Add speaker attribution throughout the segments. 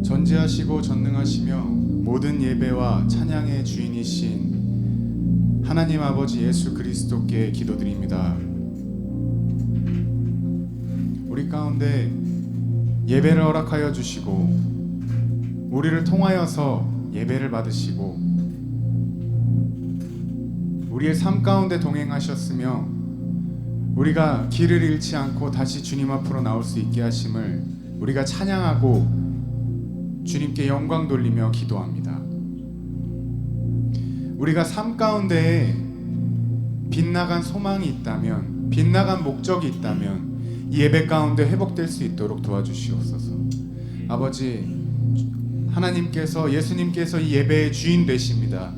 Speaker 1: 전지하시고 전능하시며 모든 예배와 찬양의 주인이신 하나님 아버지 예수 그리스도께 기도드립니다. 우리 가운데 예배를 허락하여 주시고 우리를 통하여서 예배를 받으시고 우리의 삶 가운데 동행하셨으며 우리가 길을 잃지 않고 다시 주님 앞으로 나올 수 있게 하심을 우리가 찬양하고 주님께 영광 돌리며 기도합니다. 우리가 삶 가운데에 빗나간 소망이 있다면, 빗나간 목적이 있다면 이 예배 가운데 회복될 수 있도록 도와주시옵소서. 아버지, 하나님께서, 예수님께서 이 예배의 주인 되십니다.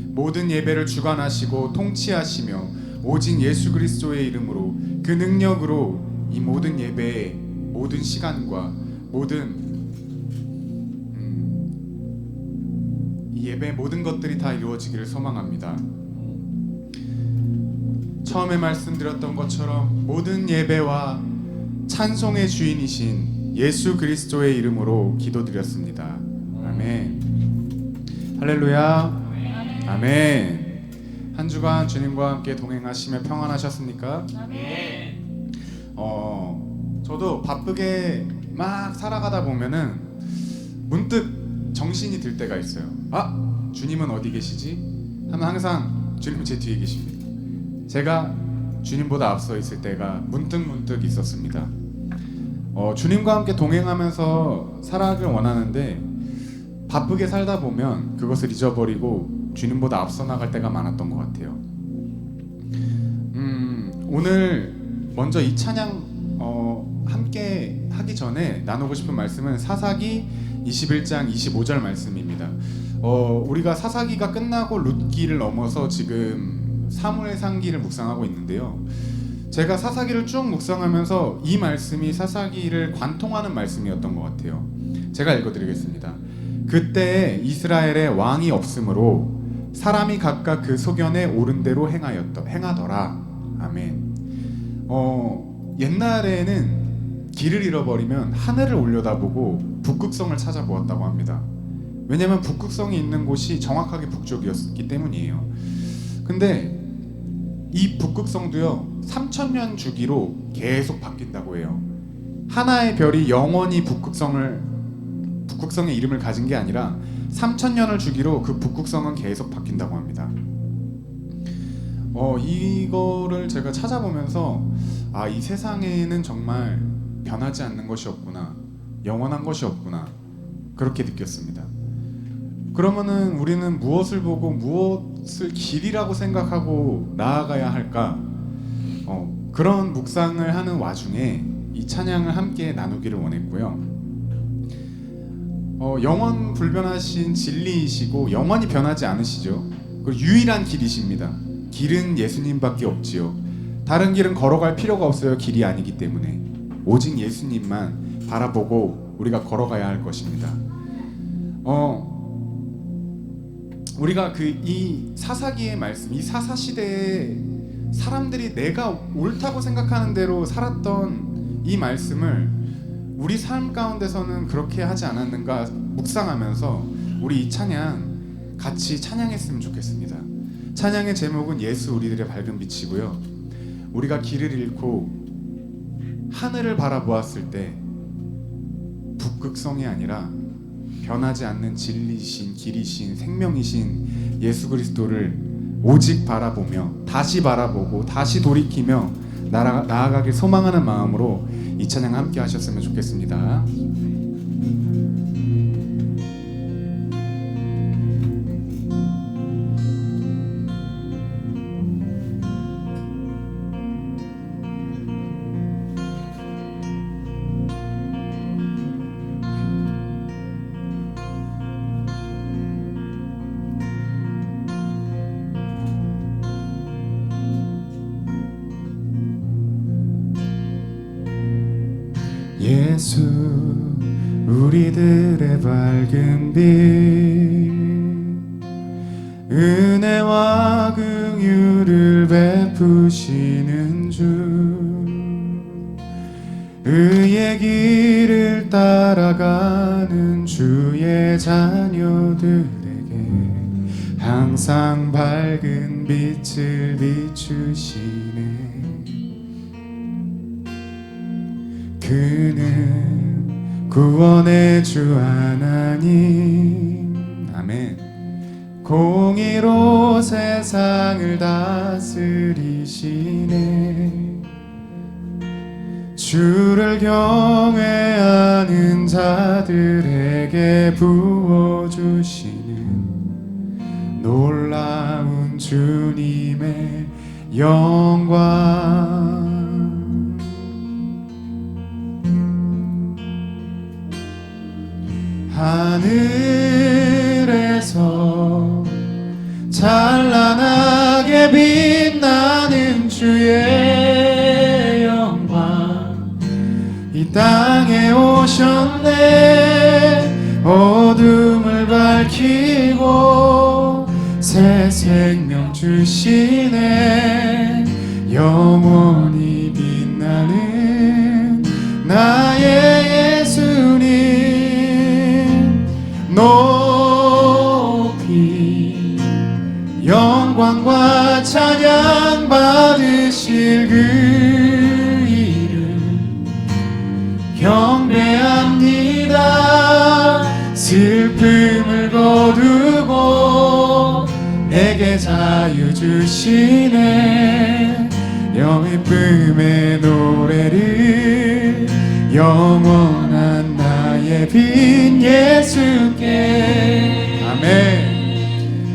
Speaker 1: 모든 예배를 주관하시고 통치하시며 오직 예수 그리스도의 이름으로 그 능력으로 이 모든 예배의 모든 시간과 모든 예배 모든 것들이 다 이루어지기를 소망합니다. 처음에 말씀드렸던 것처럼 모든 예배와 찬송의 주인이신 예수 그리스도의 이름으로 기도드렸습니다. 아멘. 할렐루야. 아멘. 한 주간 주님과 함께 동행하시며 평안하셨습니까?
Speaker 2: 아멘.
Speaker 1: 저도 바쁘게 막 살아가다 보면은 문득 정신이 들 때가 있어요. 주님은 어디 계시지? 하면 항상 주님은 제 뒤에 계십니다. 제가 주님보다 앞서 있을 때가 문득 있었습니다. 주님과 함께 동행하면서 살아가길 원하는데 바쁘게 살다 보면 그것을 잊어버리고 주님보다 앞서 나갈 때가 많았던 것 같아요. 오늘 먼저 이 찬양 함께 하기 전에 나누고 싶은 말씀은 사사기 21장 25절 말씀입니다. 우리가 사사기가 끝나고 룻기를 넘어서 지금 사무엘상기를 묵상하고 있는데요. 제가 사사기를 쭉 묵상하면서 이 말씀이 사사기를 관통하는 말씀이었던 것 같아요. 제가 읽어드리겠습니다. 그때 이스라엘에 왕이 없으므로 사람이 각각 그 소견에 옳은 대로 행하더라. 아멘. 옛날에는 길을 잃어버리면 하늘을 올려다보고 북극성을 찾아보았다고 합니다. 왜냐하면 북극성이 있는 곳이 정확하게 북쪽이었기 때문이에요. 근데 이 북극성도요 3000년 주기로 계속 바뀐다고 해요. 하나의 별이 영원히 북극성의 이름을 가진 게 아니라 3000년을 주기로 그 북극성은 계속 바뀐다고 합니다. 이거를 제가 찾아보면서 이 세상에는 정말 변하지 않는 것이 없구나, 영원한 것이 없구나, 그렇게 느꼈습니다. 그러면은 우리는 무엇을 보고 무엇을 길이라고 생각하고 나아가야 할까? 그런 묵상을 하는 와중에 이 찬양을 함께 나누기를 원했고요. 영원 불변하신 진리이시고 영원히 변하지 않으시죠. 그리고 유일한 길이십니다. 길은 예수님밖에 없지요. 다른 길은 걸어갈 필요가 없어요. 길이 아니기 때문에 오직 예수님만 바라보고 우리가 걸어가야 할 것입니다. 우리가 이 사사기의 말씀, 이 사사시대에 사람들이 내가 옳다고 생각하는 대로 살았던 이 말씀을 우리 삶 가운데서는 그렇게 하지 않았는가 묵상하면서 우리 이 찬양 같이 찬양했으면 좋겠습니다. 찬양의 제목은 예수 우리들의 밝은 빛이고요. 우리가 길을 잃고 하늘을 바라보았을 때 북극성이 아니라 변하지 않는 진리신, 길이신, 생명이신 예수 그리스도를 오직 바라보며 다시 바라보고 다시 돌이키며 나아가길 소망하는 마음으로 이 찬양 함께 하셨으면 좋겠습니다. 예수 우리들의 밝은 빛 은혜와 긍휼을 베푸시는 주, 의의 길을 따라가는 주의 자녀들에게 항상 밝은 빛을 비추시네. 그는 구원의 주 하나님, 아멘. 공의로 세상을 다스리시네. 주를 경외하는 자들에게 부어주시는 놀라운 주님의 영광. 하늘에서 찬란하게 빛나는 주의 영광, 이 땅에 오셨네. 어둠을 밝히고 새 생명 주시네. 영원히 빛나는 나의 예수님, 높이 영광과 찬양 받으실 그 이름 경배합니다. 슬픔을 거두고 내게 자유 주시네. 영예쁨의 노래를 영원한 나의 빈 예수께. 아멘.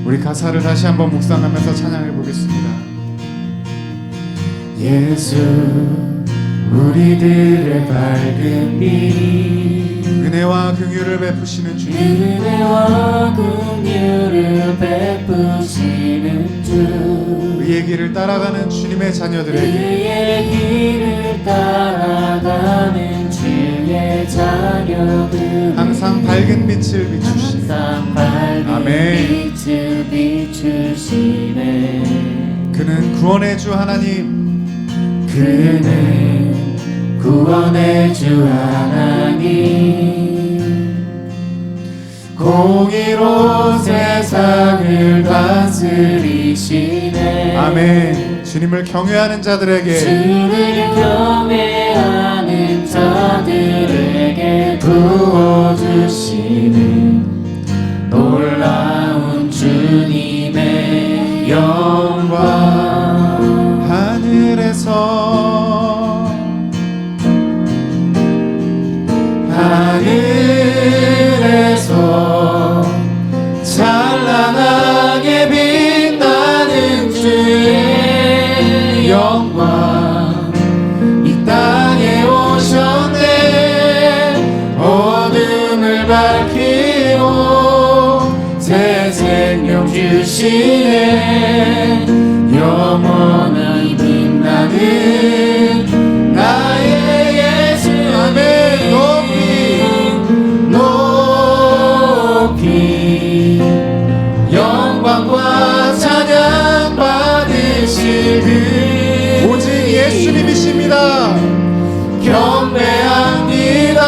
Speaker 1: 우리 가사를 다시 한번 묵상하면서 찬양해 보겠습니다. 예수 우리들의 밝은 빛, 은혜와 긍휼을 베푸시는 주님,
Speaker 2: 은혜와 긍휼을 베푸시는 주,
Speaker 1: 의의 길을 따라가는 주님의 자녀들에게
Speaker 2: 의의 길을 따라가는 주의 자녀들
Speaker 1: 항상 밝은 빛을 비추시네.
Speaker 2: 항상 밝은
Speaker 1: 아멘.
Speaker 2: 빛을 비추시네.
Speaker 1: 그는 구원의 주 하나님,
Speaker 2: 그는 구원의 주 하나님, 공의로 세상을 다스리시네.
Speaker 1: 아멘. 주님을 경외하는 자들에게,
Speaker 2: 주를 경외하는 자들에게 부어주시는 놀라운 주님의 영광. 하늘에서 찬란하게 빛나는 주의 영광, 이 땅에 오셨네. 어둠을 밝히고 새 생명 주시네. 영원히 빛나는 나의 예수. 아멘. 높이 영광과 찬양 받으실 그
Speaker 1: 오직 예수님이십니다.
Speaker 2: 경배합니다.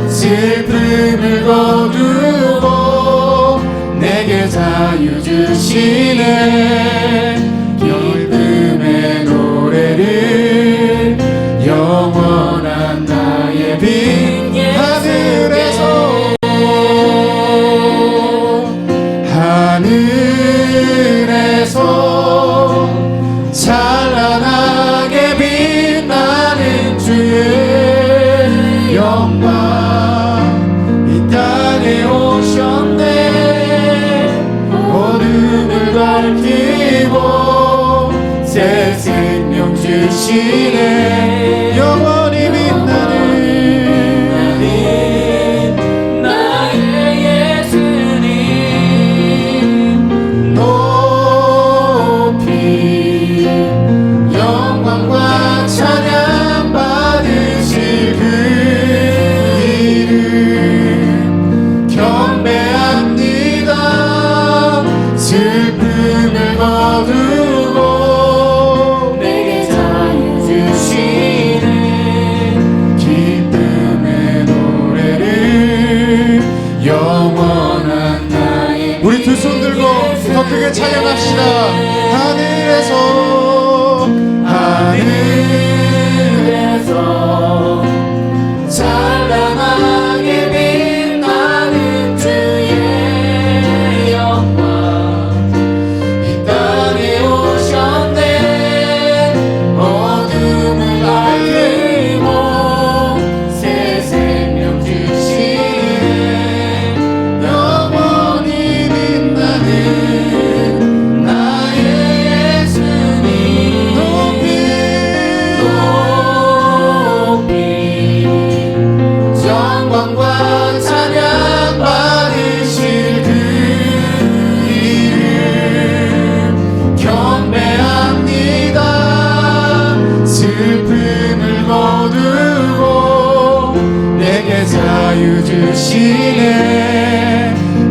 Speaker 2: 슬픔을 거두고 내게 자유 주시네. 기쁨의 노래를 영원한 나의 빈 하늘에서 찬란하게 빛나는 주의 영광, 이 땅에 오셨네. 어둠을 밝히고 새 생명 주시네. 영원히 빛나는 나의 예수님, 높이 영광과 찬양 받으실 그 이름 경배합니다. 영원한 나의
Speaker 1: 우리 두 손 들고 더 크게 찬양합시다. 하늘에서
Speaker 2: 하늘에서 찬란하게 빛나는 주의 영광 이 땅에 오셨네. 어둠을 밝히고 새 생명 주시네. 영원히 빛나는 나의 예수님 높이 영광과 찬양 받으실 그 이름 경배합니다. 슬픔을 거두고 내게 자유 주시네.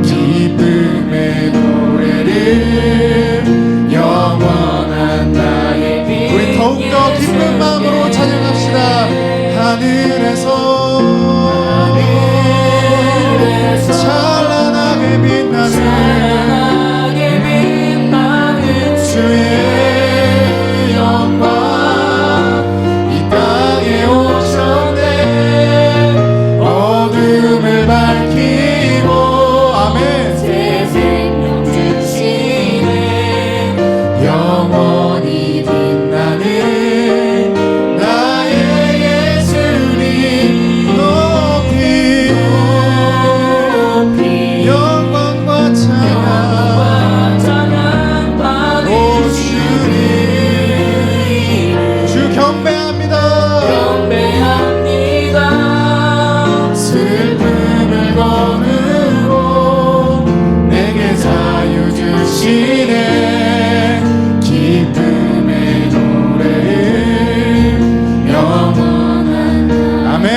Speaker 2: 기쁨의 노래를 영원한 나의 빛
Speaker 1: 우리 더욱더 기쁜 마음으로 찬양합시다. 하늘에서 찬란하게 빛나는
Speaker 2: 찬란하게 빛나는
Speaker 1: 주의
Speaker 2: 영광 이 땅에 오셨네. 어둠을 밝히고
Speaker 1: 아멘.
Speaker 2: 새 생명 주시네. 영원히 빛나는 나의 예수님 높이 영광과 찬양 받으시는
Speaker 1: 주 경배합니다.
Speaker 2: 경배합니다. 슬픔을 거두고 내게 자유 주시네. 기쁨의 노래를 영원한
Speaker 1: 아멘.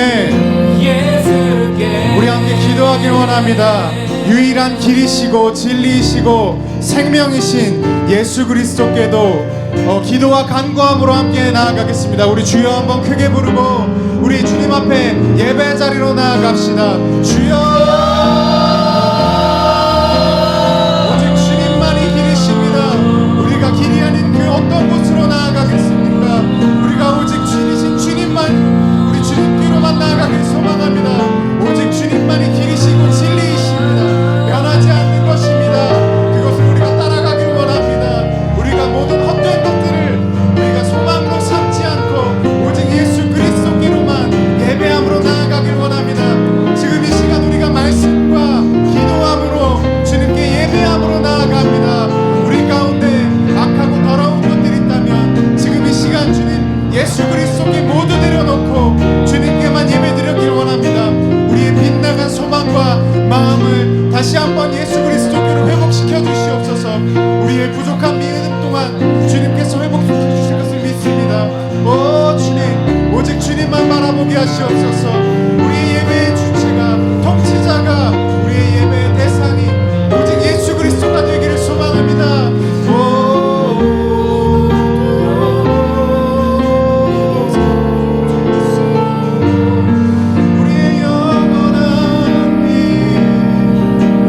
Speaker 2: 예수께
Speaker 1: 우리 함께 기도하길 원합니다. 유일한 길이시고 진리이시고 생명이신 예수 그리스도께도 기도와 간구함으로 함께 나아가겠습니다. 우리 주여 한번 크게 부르고 우리 주님 앞에 예배 자리로 나아갑시다. 주여, 오직 주님만이 길이십니다. 우리가 길이 아닌 그 어떤 곳으로 나아가겠습니까? 우리가 오직 주이신 주님만, 우리 주님께로만 나아가길 소망합니다. 오직 주님만이 길이시고 진리이십니다. 변하지 않는 것입니다. 그것을 우리가 따라가길 원합니다. 우리가 모든 헛된 것들을 우리가 소망으로 삼지 않고 오직 예수 그리스도께로만 예배함으로 나아가길 원합니다. 지금 이 시간 우리가 말씀과 기도함으로 주님께 예배함으로 나아갑니다. 우리 가운데 악하고 더러운 것들이 있다면 지금 이 시간 주님 예수 그리스도께 모두 내려놓고 주님께만 예배드리길 원합니다. 우리의 빗나간 소망과 마음을 다시 한번 예수 그리스도께로 회복시켜 주시옵소서. 우리의 부족한 미은 동안 주님께서 회복시켜 주실 것을 믿습니다. 오 주님, 오직 주님만 바라보게 하시옵소서. 우리의 예배의 주체가, 통치자가, 우리의 예배의 대상이 오직 예수 그리스도가 되기를 소망합니다. 우리의 영원한 빛,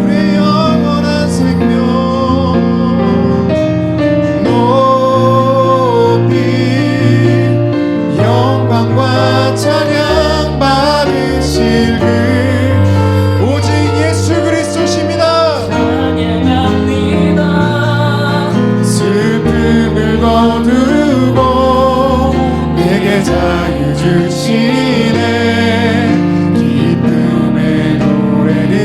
Speaker 1: 우리의 영원한 생명 높이 영광과 찬양 받으실 그 오직 예수 그리스도십니다.
Speaker 2: 찬양합니다.
Speaker 1: 슬픔을 거두고 내게 자유 주시네. 기쁨의 노래는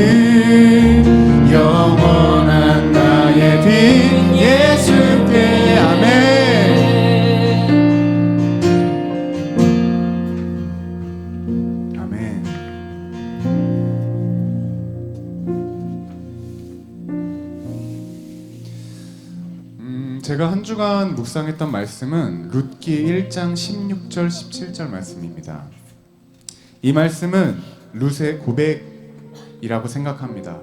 Speaker 1: 영원한 나의 빛 예수께. 아멘. 아멘. 제가 한 주간 묵상했던 말씀은 룻기 1장 16절 17절 말씀입니다. 이 말씀은 룻의 고백이라고 생각합니다.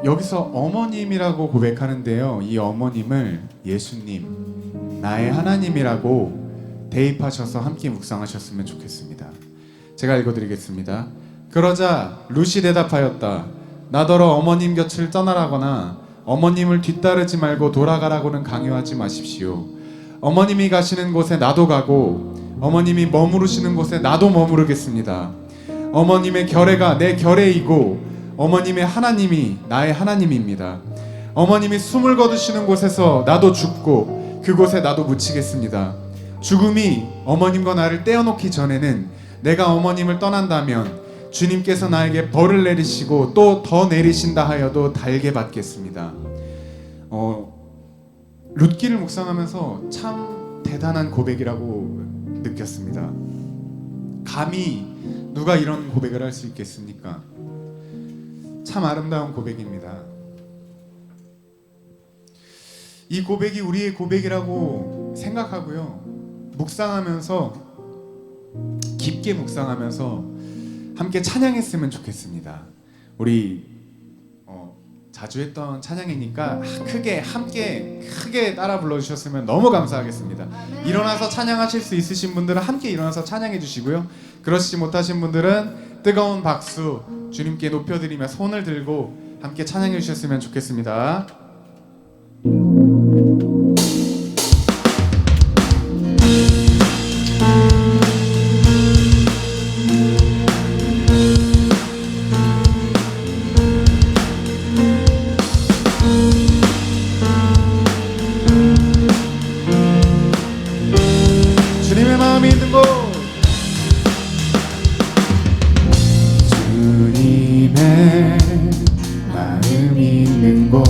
Speaker 1: 여기서 어머님이라고 고백하는데요. 이 어머님을 예수님, 나의 하나님이라고 대입하셔서 함께 묵상하셨으면 좋겠습니다. 제가 읽어드리겠습니다. 그러자 룻이 대답하였다. 나더러 어머님 곁을 떠나라거나 어머님을 뒤따르지 말고 돌아가라고는 강요하지 마십시오. 어머님이 가시는 곳에 나도 가고 어머님이 머무르시는 곳에 나도 머무르겠습니다. 어머님의 결례가 내 결례이고 어머님의 하나님이 나의 하나님입니다. 어머님이 숨을 거두시는 곳에서 나도 죽고 그곳에 나도 묻히겠습니다. 죽음이 어머님과 나를 떼어놓기 전에는 내가 어머님을 떠난다면 주님께서 나에게 벌을 내리시고 또 더 내리신다 하여도 달게 받겠습니다. 룻기를 묵상하면서 참 대단한 고백이라고 느꼈습니다. 감히 누가 이런 고백을 할 수 있겠습니까? 참 아름다운 고백입니다. 이 고백이 우리의 고백이라고 생각하고요. 묵상하면서 깊게 묵상하면서 함께 찬양했으면 좋겠습니다. 우리 자주 했던 찬양이니까 크게 따라 불러주셨으면 너무 감사하겠습니다. 일어나서 찬양하실 수 있으신 분들은 함께 일어나서 찬양해 주시고요. 그러시지 못하신 분들은 뜨거운 박수 주님께 높여드리며 손을 들고 함께 찬양해 주셨으면 좋겠습니다. 주님의 마음이 있는 곳,
Speaker 2: 주님의 마음이 있는 곳,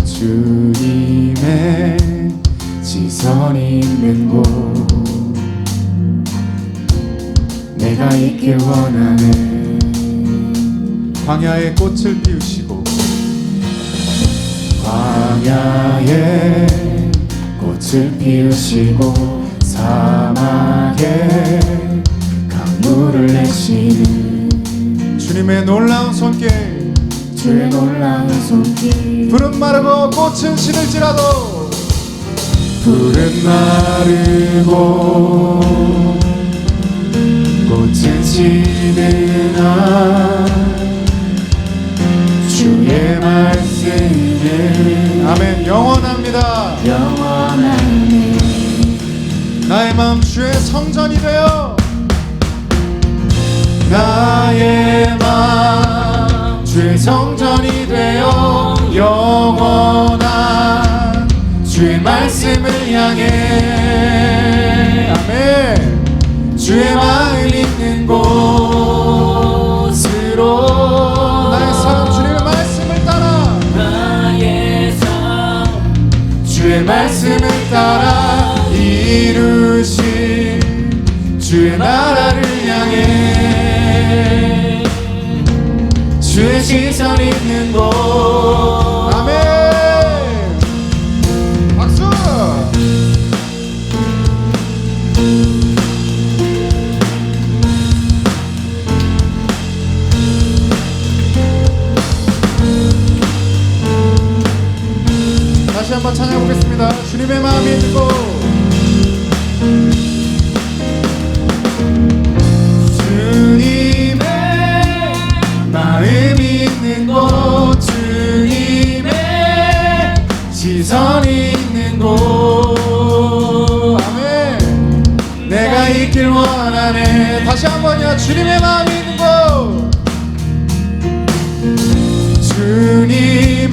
Speaker 2: 주님의 시선이 있는 곳, 내가 있길 원하네.
Speaker 1: 광야에 꽃을 피우시고
Speaker 2: 광야에 꽃을 피우시고 사막에 강물을 내시는
Speaker 1: 주님의 놀라운 손길,
Speaker 2: 주의 놀라운 손길.
Speaker 1: 푸른 마르고 꽃은 시들지라도
Speaker 2: 푸른 마르고 꽃은 시드나 주의 말씀은
Speaker 1: 아멘 영원합니다.
Speaker 2: 영원하네.
Speaker 1: 나의 마음 주의 성전이 되어
Speaker 2: 나의 마음 주의 성전이 되어 영원한 주의 말씀을 향해
Speaker 1: 아멘.
Speaker 2: 주의 마음 있는 곳으로
Speaker 1: 나의 삶 주님의 말씀을 따라
Speaker 2: 나의 삶 주의 말씀을 따라 이루신 주의 나라를 향해 주의 시선 있는 곳.
Speaker 1: 아멘. 박수. 다시 한번 찬양해 보겠습니다. 주님의 마음이 있는 곳,
Speaker 2: 주님의 마음이 있는 곳, 주님의 시선이 있는 곳,
Speaker 1: 아멘.
Speaker 2: 내가 있길 원하네.
Speaker 1: 다시 한번요. 주님의 마음이 있는 곳,
Speaker 2: 주님의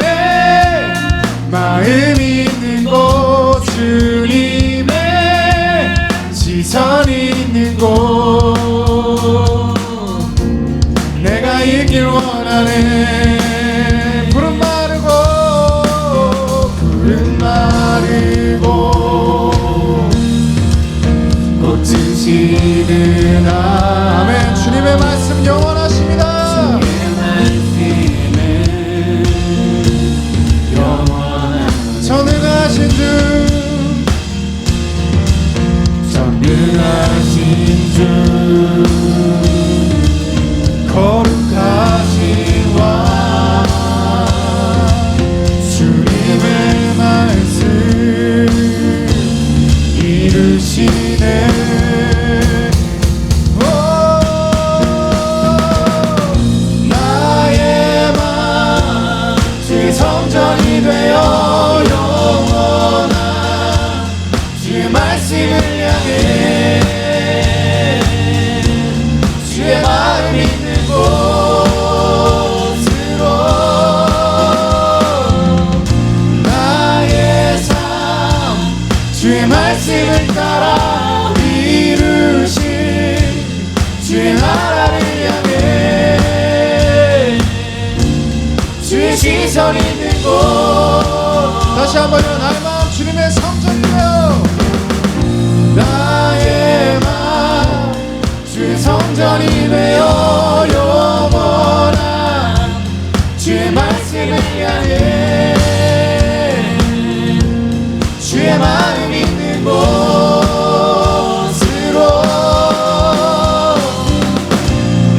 Speaker 2: 마음이 있는 곳, 주님의 시선이 있는 곳, 내가 있길 원하네.
Speaker 1: 푸른 마르고
Speaker 2: 푸른 마르고 꽃은 시드나
Speaker 1: 아멘. 주님의 말씀 영원하십니다.
Speaker 2: 주의 말씀은 영원한
Speaker 1: 전능하신 주,
Speaker 2: 전능하신 주 거룩하신 왕 주의 말씀을 따라 이루신 주의 나라를 향해 주의 시선 있는 곳.
Speaker 1: 다시 한번요. 나의 마음 주님의 성전이며
Speaker 2: 나의 마음 주의 성전이 되어 영원한 주의 말씀을 향해 주의 마음 있는 곳으로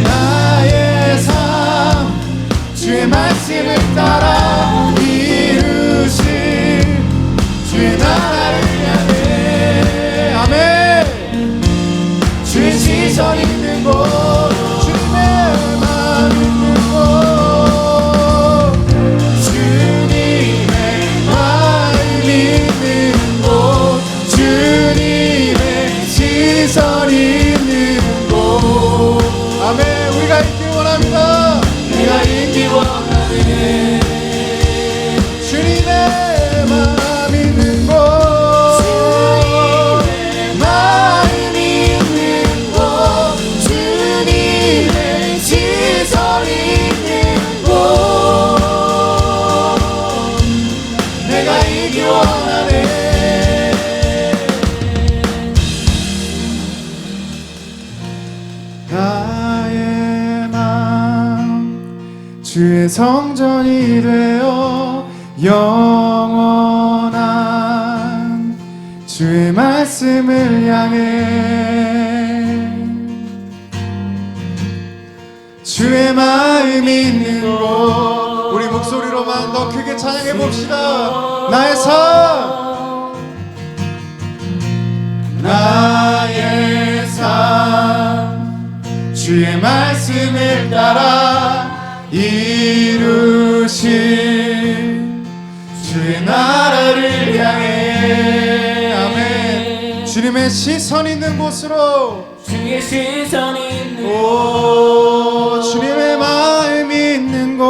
Speaker 2: 나의 삶 주의 말씀을 따라 이루신 주의 나라를 향해
Speaker 1: 아멘.
Speaker 2: 주의 시선 있는 곳
Speaker 1: 주님의 마음 있는 곳
Speaker 2: 주님의 마음 있는 곳 주님의 시선 있는 곳.
Speaker 1: 아멘. 우리가 있길 원합니다.
Speaker 2: 내가 있기 원하네.
Speaker 1: 주님의 마음 있는 곳
Speaker 2: 주님의 마음 있는 곳 주님의 시선 있는 곳 내가 있기 원하네.
Speaker 1: 나의 마음 주의 성전이 되어 영원한 주의 말씀을 향해 주의 마음 있는 곳. 우리 목소리로만 더 크게 찬양해 봅시다. 나의 삶
Speaker 2: 나의 삶 주의 말씀을 따라 이루신 주의 나라를 향해
Speaker 1: 아멘. 주님의 시선 있는 곳으로
Speaker 2: 주의 시선 있는
Speaker 1: 오 주님의 마음 있는 곳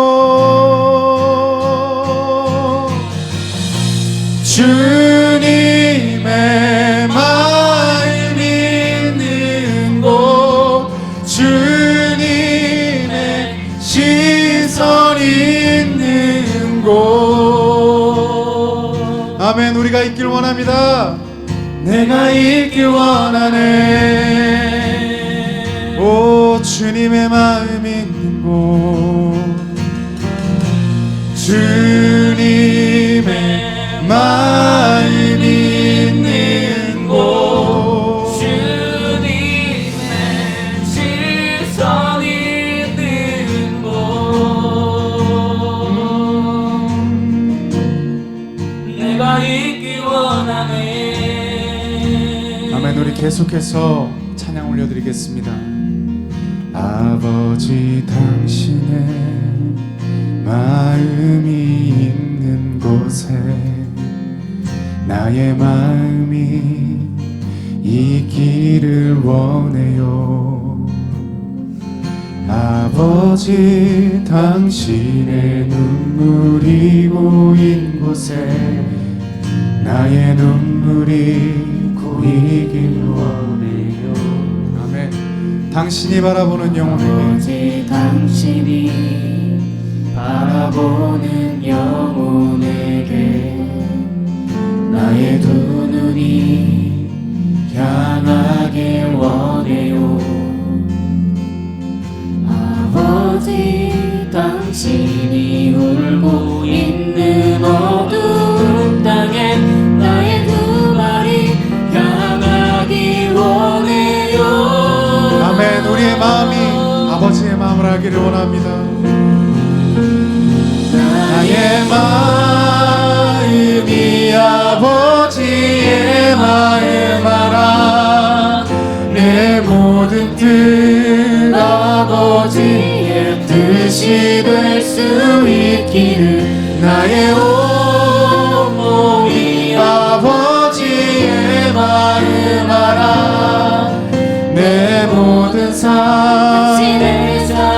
Speaker 1: 주님의 마음 있는 곳 주님의 시선 있는 곳. 아멘. 우리가 있길 원합니다.
Speaker 2: 내가 있길 원하네.
Speaker 1: 오 주님의 마음 있는 곳 주님의 마음 있는 곳
Speaker 2: 주님의 시선 있는 곳 내가 있길 원하네.
Speaker 1: 아멘. 우리 계속해서 찬양 올려드리겠습니다. 아버지 당신의 마음이 있는 곳에 나의 마음이 있기를 원해요. 아버지 당신의 눈물이 고인 곳에 나의 눈물이 고이길 원해요. 아멘. 당신이 바라보는 영혼에게
Speaker 2: 아버지 당신이 바라보는 영혼에게 나의 두 눈이 향하길 원해요. 아버지 당신이 울고 있는 어두운 땅에 나의 두 발이 향하길 원해요.
Speaker 1: 아멘. 우리의 마음이 아버지의 마음을 알기를 원합니다.
Speaker 2: 나의 마음이 아버지의 마음 알아. 내 모든 뜻 아버지의 뜻이 될 수 있기를 나의 온몸이 아버지의 마음 알아. 내 모든 삶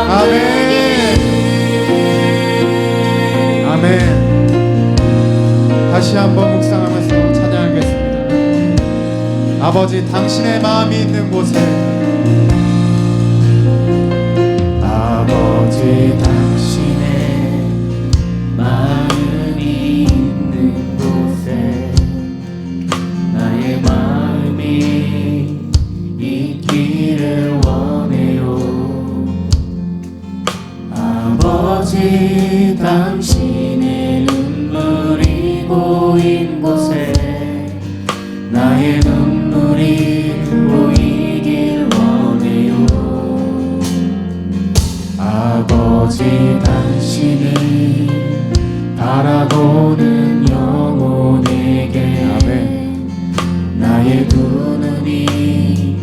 Speaker 2: 아멘.
Speaker 1: 아멘. 다시 한번 묵상하면서 찬양하겠습니다. 아버지 당신의 마음이 있는 곳에
Speaker 2: 아버지 당신의 마음이 있는 곳에 나의 마음이 있기를 원해요. 아버지 당신의 눈물이 고인 곳에 나의 눈물이 보이길 원해요. 아버지 당신이 바라보는 영혼에게
Speaker 1: 아멘.
Speaker 2: 나의 두 눈이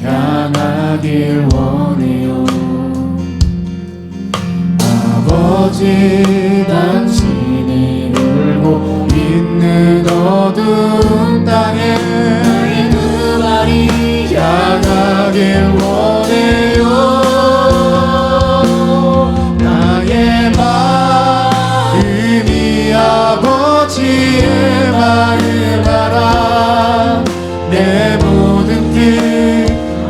Speaker 2: 향하길 원해요. 아버지 당신이 울고 있는 어두운 땅에 나의 두 발이 향하길 원해요. 나의 마음이 아버지의 마음 알아. 내 모든 뜻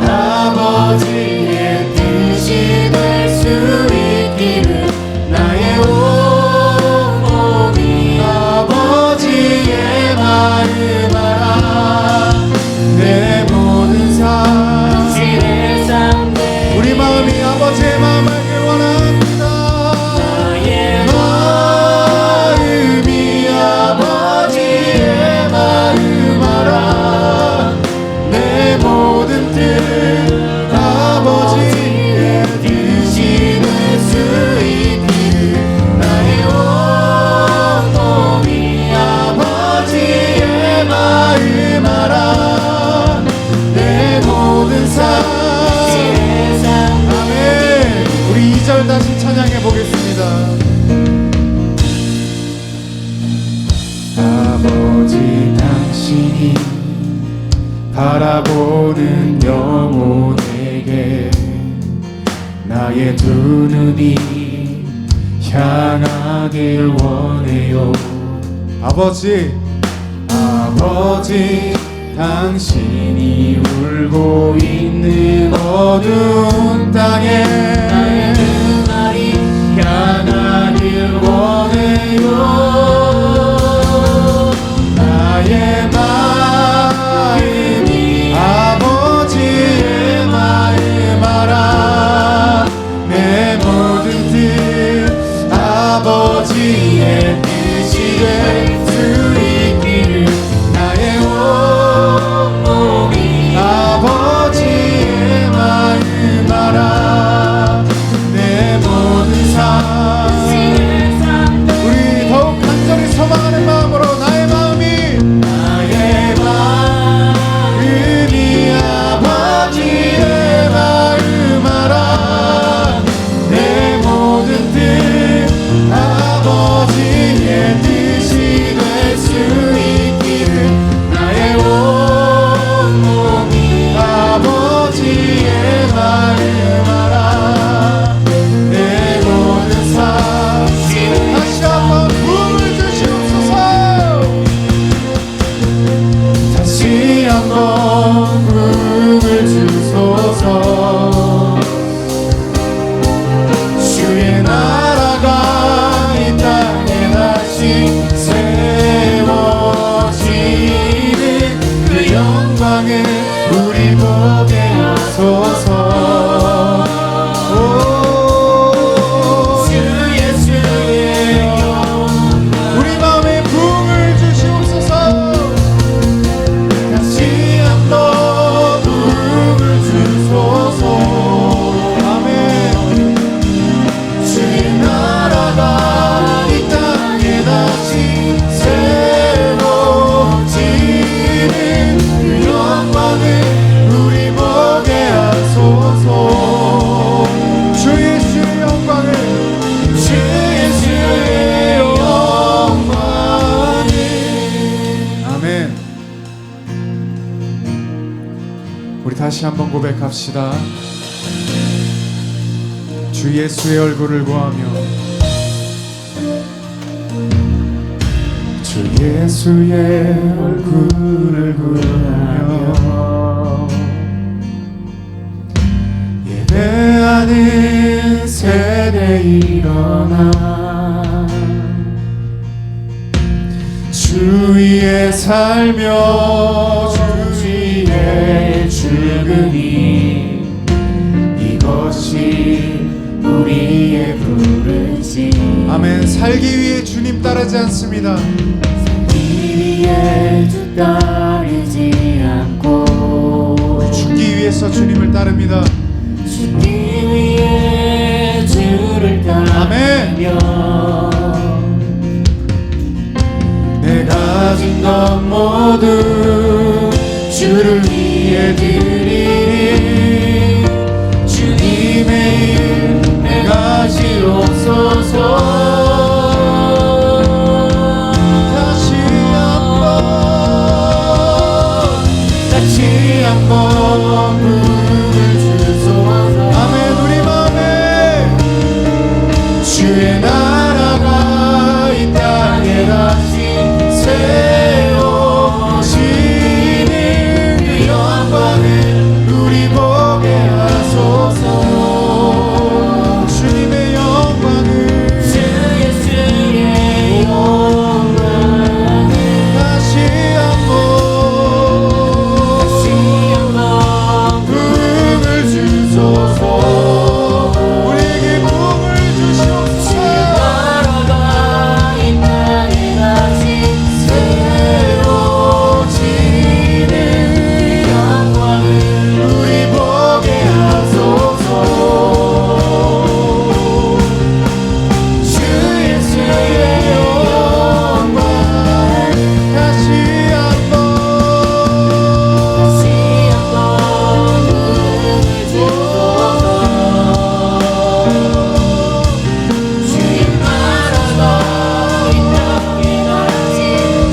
Speaker 2: 아버지의 뜻이 될 수 있기를 나의 온몸이 아버지의 마음 알아. 내 모든 삶 우리 마음이 아버지의 마음 알길 원합니다. 나의 마음이 아버지의 마음 알아. 내 모든 뜻 아버지의 뜻이 될 수 있기를 나의 온몸이 아버지의 마음 알아. 내 모든 삶 아멘. 우리 2절 다시 찬양해 보겠습니다. 아버지 당신이 바라보는 영혼에게 나의 두 눈이 향하길 원해요. 아버지 당신이 울고 있는 어두운 땅에 나의 눈알이 향하길 원해요. 나의 마음이 아버지의 마음 알아. 내 모든 뜻 아버지의 뜻이 될 수 있기를 나의 온몸이 아버지의 마음 알아. 내 모든 삶 우리 더욱 간절히 소망하는 마음으로 나의 마음이 아버지의 마음 알아. 내 모든 뜻 아버지의 뜻이 될 수 있기를 나의 온몸이 아버지의 마음 알아. 내 모든 삶 다시 한번 부음을 주시옵소서. 다시 한번 부음을 주소서. 주의 나라가 이 땅에 다시 세워지는 그 영광을 우리 보게 하소서. 주 예수의 영광 우리 마음에 부흥을 주시옵소서. 다시 한번 부흥을 주소서. 아멘. 주의 나라가 이 땅에 다시 세워지는 그 영광을 우리 보게 하소서. 주 예수의 영광을 주 예수의 영광을 아멘. 우리 다시 한번 고백합시다. 주 예수의 얼굴을 구하며 주 예수의 얼굴을 구하며 패하는 세대 일어나 주 위에 살며 주 위에 죽으니 이것이 우리의 부르심. 아멘. 살기 위해 주님 따르지 않습니다.
Speaker 3: 살기 위해 주 따르지 않고
Speaker 2: 죽기 위해서 주님을 따릅니다.
Speaker 3: 죽기 위해 주를
Speaker 2: 아멘.
Speaker 3: 따르며
Speaker 2: 내 가진 것 모두 주를 위해 드리리. 주님의 일 행하시옵소서. 다시 한번 부름을 주소서. 아멘. 우리 마음에 주의 나라가 이 땅에 다시 세워지는 그 영광을 우리 보게 하소서. 주님의 영광을
Speaker 3: 주 예수의 영광을
Speaker 2: 다시 한번 부흥을 주소서. 우리에게 부흥을 주시옵소서.
Speaker 3: 나라가 이 땅에 다시
Speaker 2: 세워지는 영광을 우리 보게 하소서. 주 예수의 영광 다시 한번
Speaker 3: 주의 나라가 이 땅에 다시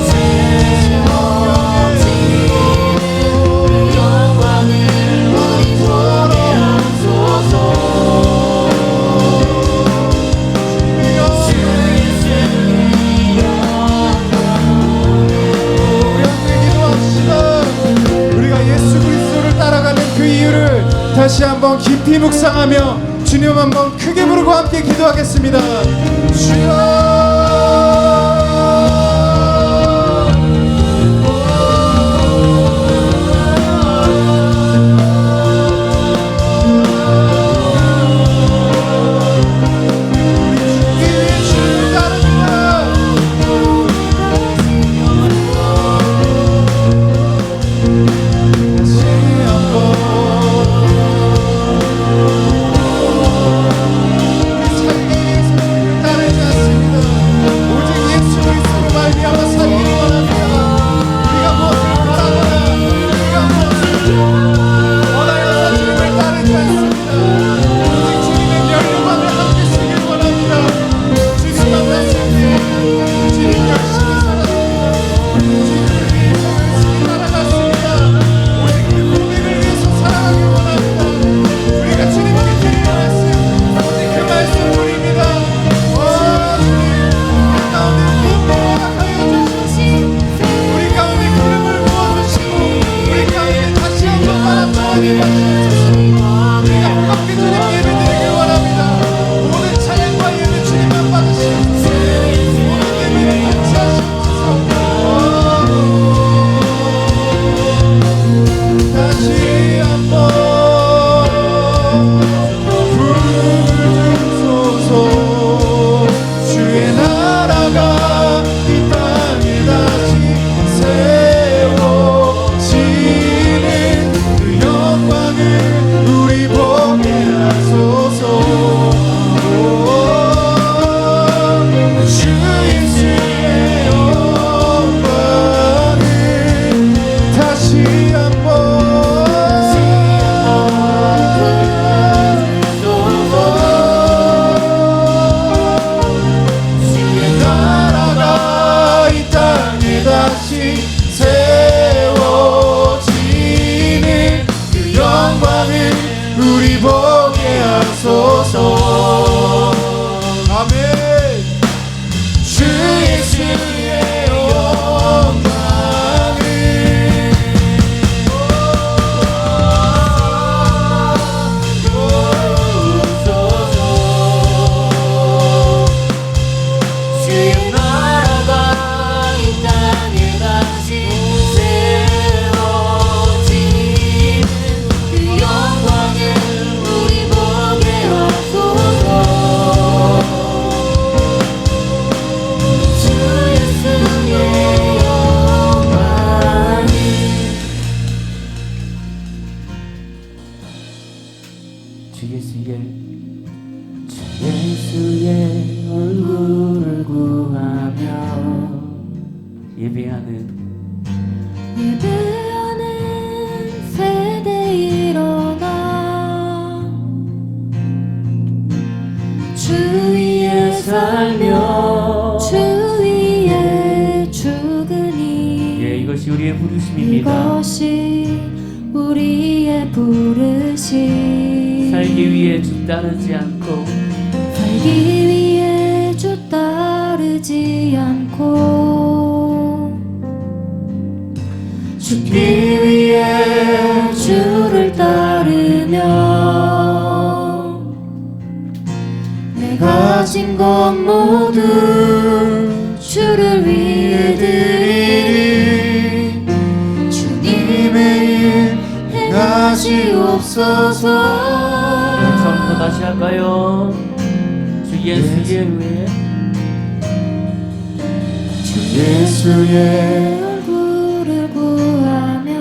Speaker 3: 세워지는 영광을 우리 보게 하소서. 주 예수의
Speaker 2: 우리 함께 기도합시다. 우리가 예수 그리스도를 따라가는 그 이유를 다시 한번 깊이 묵상하며 주님 한번 크게 부르고 함께 기도하겠습니다. 주여. 따르지 않습니다.
Speaker 4: 예배하는
Speaker 3: 세대 일어나 주 위에 살며 주 위에 죽으니
Speaker 4: 예, 이것이 우리의 부르심입니다.
Speaker 3: 이것이 우리의 부르심
Speaker 4: 살기 위해 주 따르지 않고
Speaker 3: 살기 위해 주 따르지 않고 죽기 위해 주를 따르며 내 가진 것 모두 주를 위해 드리니 주님의 일 행하시옵소서.
Speaker 4: 처음부터 다시 할까요? 주 예수의 위해
Speaker 3: 주 예수의 얼굴을 구하며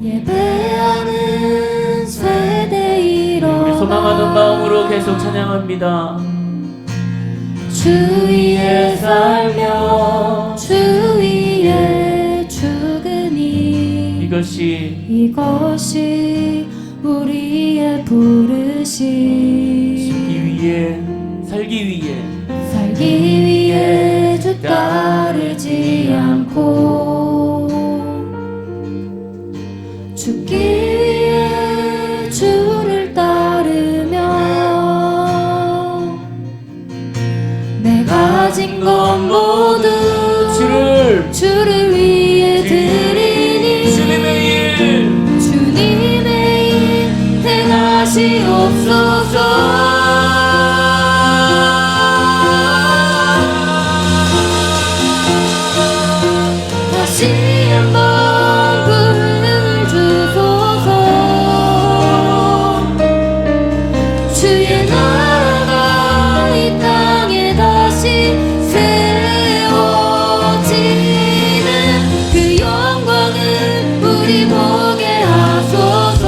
Speaker 3: 예배하는 세대
Speaker 4: 우리
Speaker 3: 일어나
Speaker 4: 소망하는 마음으로 계속 찬양합니다.
Speaker 3: 주 위에 살며 주 위에 죽으니
Speaker 4: 이것이
Speaker 3: 우리의 부르심
Speaker 4: 살기 위해
Speaker 3: 살기 위해 주 따르지 않고 죽기 위해 주를 따르며 내 가진 것 모두 주를 위해 드리니 주님의 일 행하시옵소서. 다시 한번 부름을 주소서. 주의 나라가 이 땅에 다시 세워지는 그 영광을 우리 보게 하소서.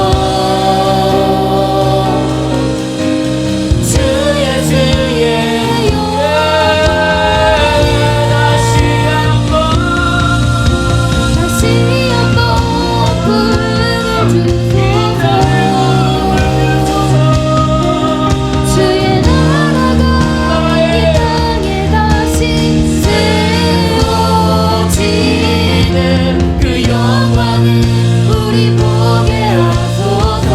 Speaker 3: 주 예수의 다시 한번 부름을 주소서. 주의 나라가 이 땅에 다시 세워지는 그 영광을 우리 보게 하소서.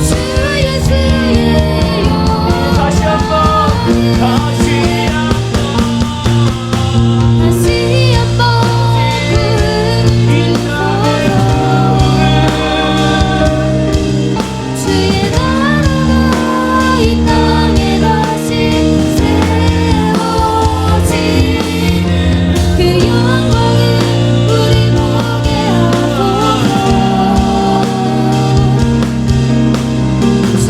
Speaker 3: 주 예수의 다시 한번 주의 나라가 이 땅에 다시 세워지는 그 영광을 우리 보게 하소서. 주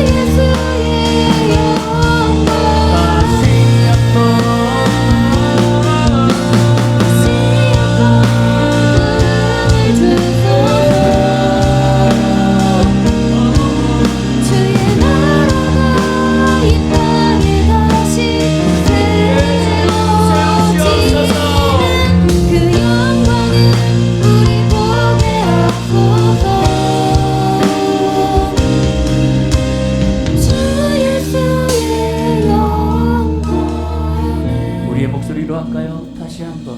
Speaker 3: 예수의 영광 다시 한번 부름을 주소서. 주의 나라가 이 땅에 다시 세워지는 그 영광을 우리 보게 하소서. 주 예수의 영광
Speaker 4: 우리의 목소리로 할까요? 다시 한번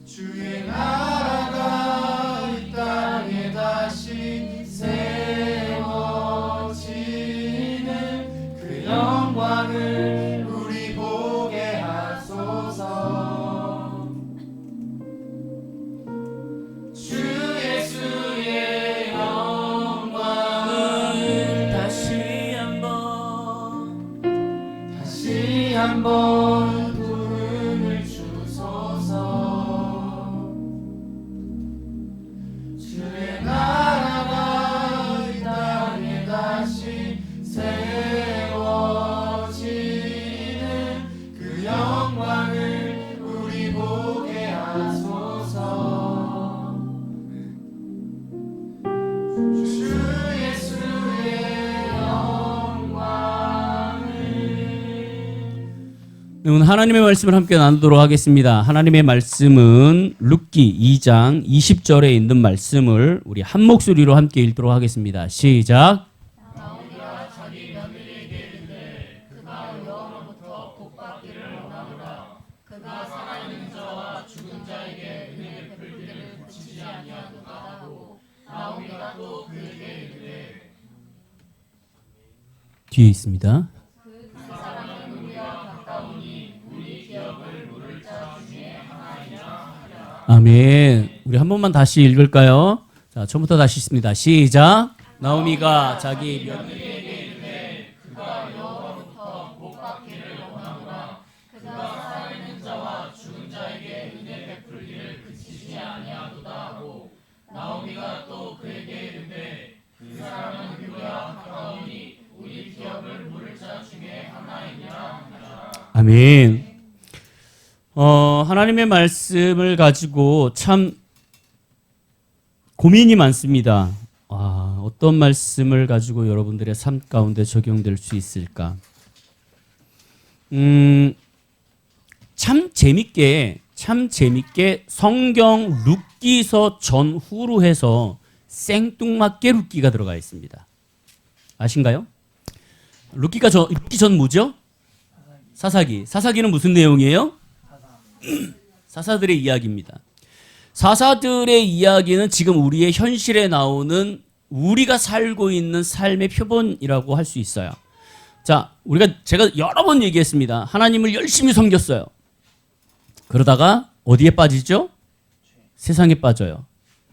Speaker 2: 주의 나라가 이 땅에 다시 세워지는 그 영광을 우리 보게 하소서. 주 예수의 영광을
Speaker 4: 다시 한번
Speaker 2: 한번 부름을 주소서.
Speaker 5: 오늘 하나님의 말씀을 함께 나누도록 하겠습니다. 하나님의 말씀은 룻기 2장 20절에 있는 말씀을 우리 한 목소리로 함께 읽도록 하겠습니다. 시작. 뒤에 있습니다. 아멘. 우리 한 번만 다시 읽을까요? 자, 처음부터 다시 읽습니다. 시작. 나오미가 자기 며느리에게 이르되 그가 여호와로부터 복 받기를 원하노라. 그가 살아있는 자와 죽은 자에게 은혜 베풀 일을 그치지 아니하도다 하고 나오미가 또 그에게 이르되 그 사람은 우리와 가까우니 우리 기업을 물을 자 중에 하나이니라. 아멘. 하나님의 말씀을 가지고 참 고민이 많습니다. 어떤 말씀을 가지고 여러분들의 삶 가운데 적용될 수 있을까? 참 재밌게 성경 룻기서 전후로 해서 생뚱맞게 룻기가 들어가 있습니다. 아신가요? 룻기 전 뭐죠? 사사기. 사사기는 무슨 내용이에요? 사사들의 이야기입니다. 사사들의 이야기는 지금 우리의 현실에 나오는 우리가 살고 있는 삶의 표본이라고 할 수 있어요. 자, 제가 여러 번 얘기했습니다. 하나님을 열심히 섬겼어요. 그러다가 어디에 빠지죠? 세상에 빠져요.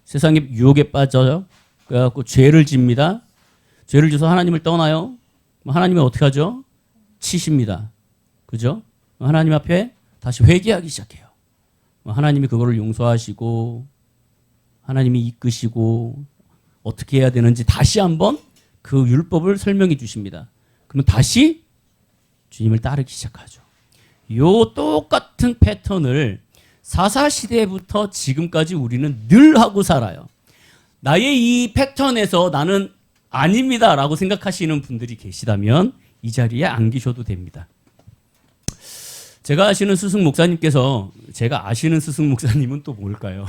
Speaker 5: 세상의 유혹에 빠져요. 그래갖고 죄를 집니다. 죄를 져서 하나님을 떠나요. 하나님은 어떻게 하죠? 치십니다. 그죠? 하나님 앞에 다시 회개하기 시작해요. 하나님이 그거를 용서하시고 하나님이 이끄시고 어떻게 해야 되는지 다시 한번 그 율법을 설명해 주십니다. 그러면 다시 주님을 따르기 시작하죠. 요 똑같은 패턴을 사사시대부터 지금까지 우리는 늘 하고 살아요. 나의 이 패턴에서 나는 아닙니다 라고 생각하시는 분들이 계시다면 이 자리에 안 계셔도 됩니다. 제가 아시는 스승 목사님께서 제가 아시는 스승 목사님은 또 뭘까요?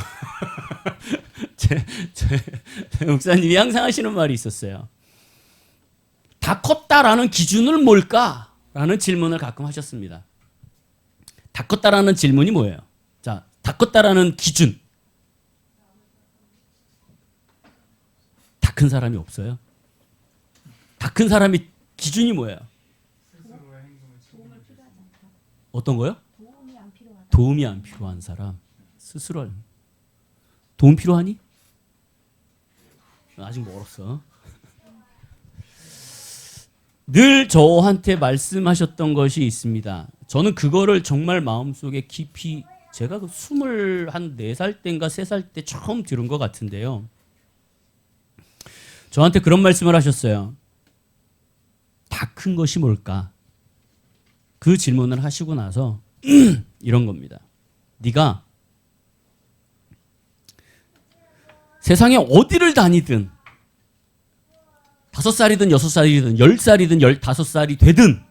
Speaker 5: 제 목사님이 항상 하시는 말이 있었어요. 다 컸다라는 기준은 뭘까? 라는 질문을 가끔 하셨습니다. 다 컸다라는 질문이 뭐예요? 자, 다 컸다라는 기준. 다 큰 사람이 없어요. 다 큰 사람이 기준이 뭐예요? 어떤 거요? 도움이 안 필요한 사람. 스스로. 도움 필요하니? 아직 멀었어. 늘 저한테 말씀하셨던 것이 있습니다. 저는 그거를 정말 마음속에 깊이 제가 24살 때인가 3살 때 처음 들은 것 같은데요. 저한테 그런 말씀을 하셨어요. 다 큰 것이 뭘까? 그 질문을 하시고 나서 이런 겁니다. 네가 세상에 어디를 다니든 5살이든 6살이든 10살이든 15살이 되든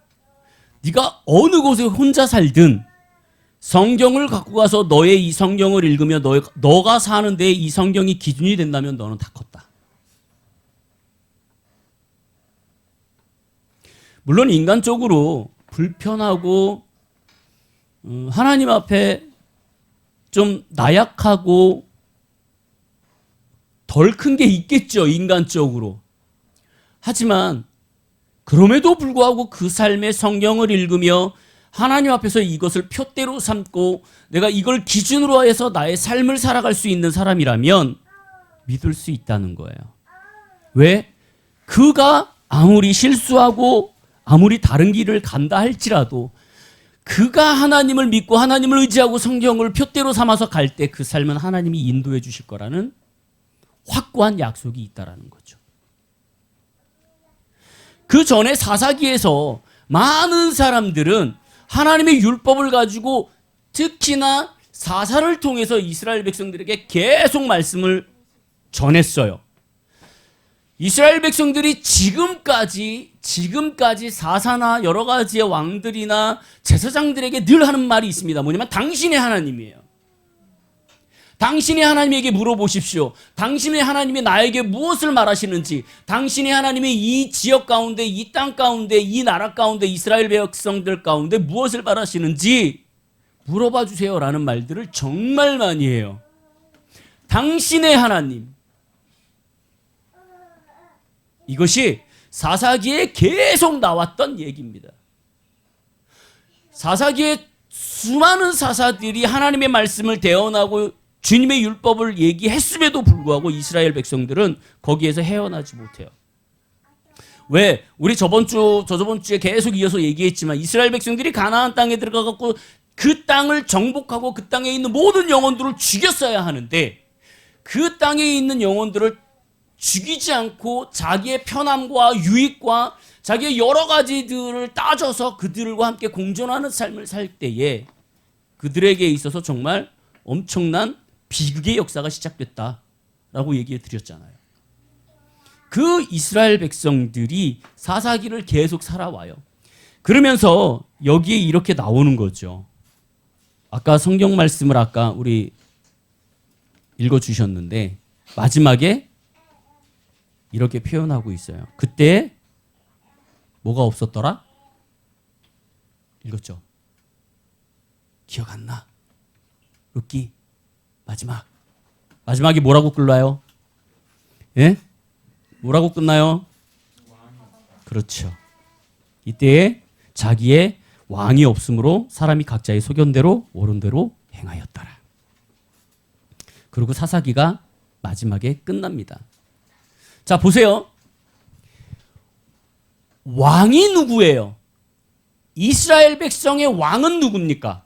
Speaker 5: 네가 어느 곳에 혼자 살든 성경을 갖고 가서 너의 이 성경을 읽으며 너가 사는 데에 이 성경이 기준이 된다면 너는 다 컸다. 물론 인간적으로 불편하고 하나님 앞에 좀 나약하고 덜 큰 게 있겠죠, 인간적으로. 하지만 그럼에도 불구하고 그 삶의 성경을 읽으며 하나님 앞에서 이것을 표대로 삼고 내가 이걸 기준으로 해서 나의 삶을 살아갈 수 있는 사람이라면 믿을 수 있다는 거예요. 왜? 그가 아무리 실수하고 아무리 다른 길을 간다 할지라도 그가 하나님을 믿고 하나님을 의지하고 성경을 표대로 삼아서 갈 때 그 삶은 하나님이 인도해 주실 거라는 확고한 약속이 있다라는 거죠. 그 전에 사사기에서 많은 사람들은 하나님의 율법을 가지고 특히나 사사를 통해서 이스라엘 백성들에게 계속 말씀을 전했어요. 이스라엘 백성들이 지금까지 사사나 여러 가지의 왕들이나 제사장들에게 늘 하는 말이 있습니다. 뭐냐면 당신의 하나님이에요. 당신의 하나님에게 물어보십시오. 당신의 하나님이 나에게 무엇을 말하시는지, 당신의 하나님이 이 지역 가운데, 이 땅 가운데, 이 나라 가운데, 이스라엘 백성들 가운데 무엇을 말하시는지 물어봐 주세요라는 말들을 정말 많이 해요. 당신의 하나님. 이것이 사사기에 계속 나왔던 얘기입니다. 사사기에 수많은 사사들이 하나님의 말씀을 대언하고 주님의 율법을 얘기했음에도 불구하고 이스라엘 백성들은 거기에서 헤어나지 못해요. 왜? 우리 저번 주에 계속 이어서 얘기했지만 이스라엘 백성들이 가나안 땅에 들어가갖고 그 땅을 정복하고 그 땅에 있는 모든 영혼들을 죽였어야 하는데 그 땅에 있는 영혼들을 죽이지 않고 자기의 편함과 유익과 자기의 여러 가지들을 따져서 그들과 함께 공존하는 삶을 살 때에 그들에게 있어서 정말 엄청난 비극의 역사가 시작됐다라고 얘기해 드렸잖아요. 그 이스라엘 백성들이 사사기를 계속 살아와요. 그러면서 여기에 이렇게 나오는 거죠. 아까 성경 말씀을 아까 우리 읽어주셨는데 마지막에 이렇게 표현하고 있어요. 그때 뭐가 없었더라? 읽었죠? 기억 안 나? 룻기 마지막이 뭐라고 끝나요? 예? 뭐라고 끝나요? 그렇죠. 이때에 자기의 왕이 없으므로 사람이 각자의 소견대로 옳은 대로 행하였더라. 그리고 사사기가 마지막에 끝납니다. 자, 보세요. 왕이 누구예요? 이스라엘 백성의 왕은 누굽니까?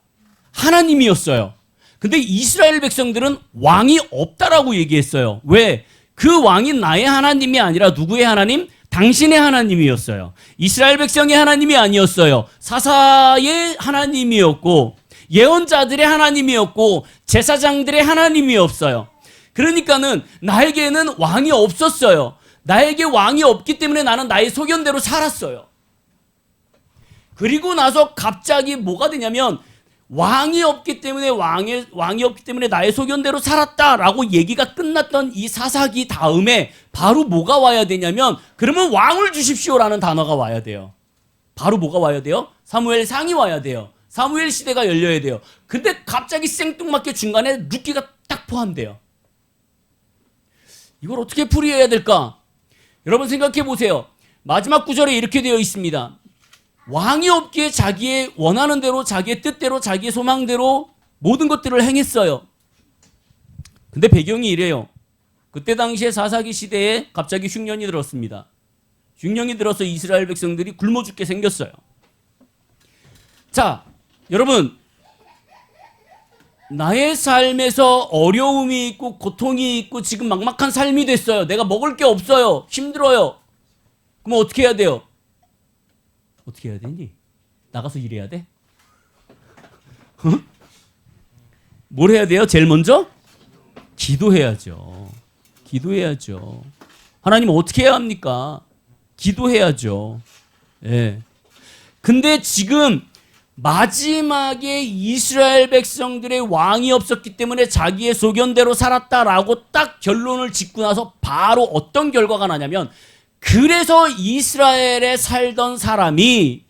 Speaker 5: 하나님이었어요. 근데 이스라엘 백성들은 왕이 없다라고 얘기했어요. 왜? 그 왕이 나의 하나님이 아니라 누구의 하나님? 당신의 하나님이었어요. 이스라엘 백성의 하나님이 아니었어요. 사사의 하나님이었고 예언자들의 하나님이었고 제사장들의 하나님이었어요. 그러니까는 나에게는 왕이 없었어요. 나에게 왕이 없기 때문에 나는 나의 소견대로 살았어요. 그리고 나서 갑자기 뭐가 되냐면 왕이 없기 때문에 왕이 없기 때문에 나의 소견대로 살았다라고 얘기가 끝났던 이 사사기 다음에 바로 뭐가 와야 되냐면 그러면 왕을 주십시오라는 단어가 와야 돼요. 바로 뭐가 와야 돼요? 사무엘상이 와야 돼요. 사무엘 시대가 열려야 돼요. 근데 갑자기 생뚱맞게 중간에 룻기가 딱 포함돼요. 이걸 어떻게 풀이해야 될까? 여러분 생각해 보세요. 마지막 구절에 이렇게 되어 있습니다. 왕이 없기에 자기의 원하는 대로 자기의 뜻대로 자기의 소망대로 모든 것들을 행했어요. 근데 배경이 이래요. 그때 당시에 사사기 시대에 갑자기 흉년이 들었습니다. 흉년이 들어서 이스라엘 백성들이 굶어 죽게 생겼어요. 자, 여러분 나의 삶에서 어려움이 있고 고통이 있고 지금 막막한 삶이 됐어요. 내가 먹을 게 없어요. 힘들어요. 그럼 어떻게 해야 돼요? 어떻게 해야 되니? 나가서 일해야 돼? 뭘 해야 돼요? 제일 먼저? 기도해야죠. 기도해야죠. 하나님 어떻게 해야 합니까? 기도해야죠. 예. 근데 지금 마지막에 이스라엘 백성들의 왕이 없었기 때문에 자기의 소견대로 살았다라고 딱 결론을 짓고 나서 바로 어떤 결과가 나냐면 그래서 이스라엘에 살던 사람이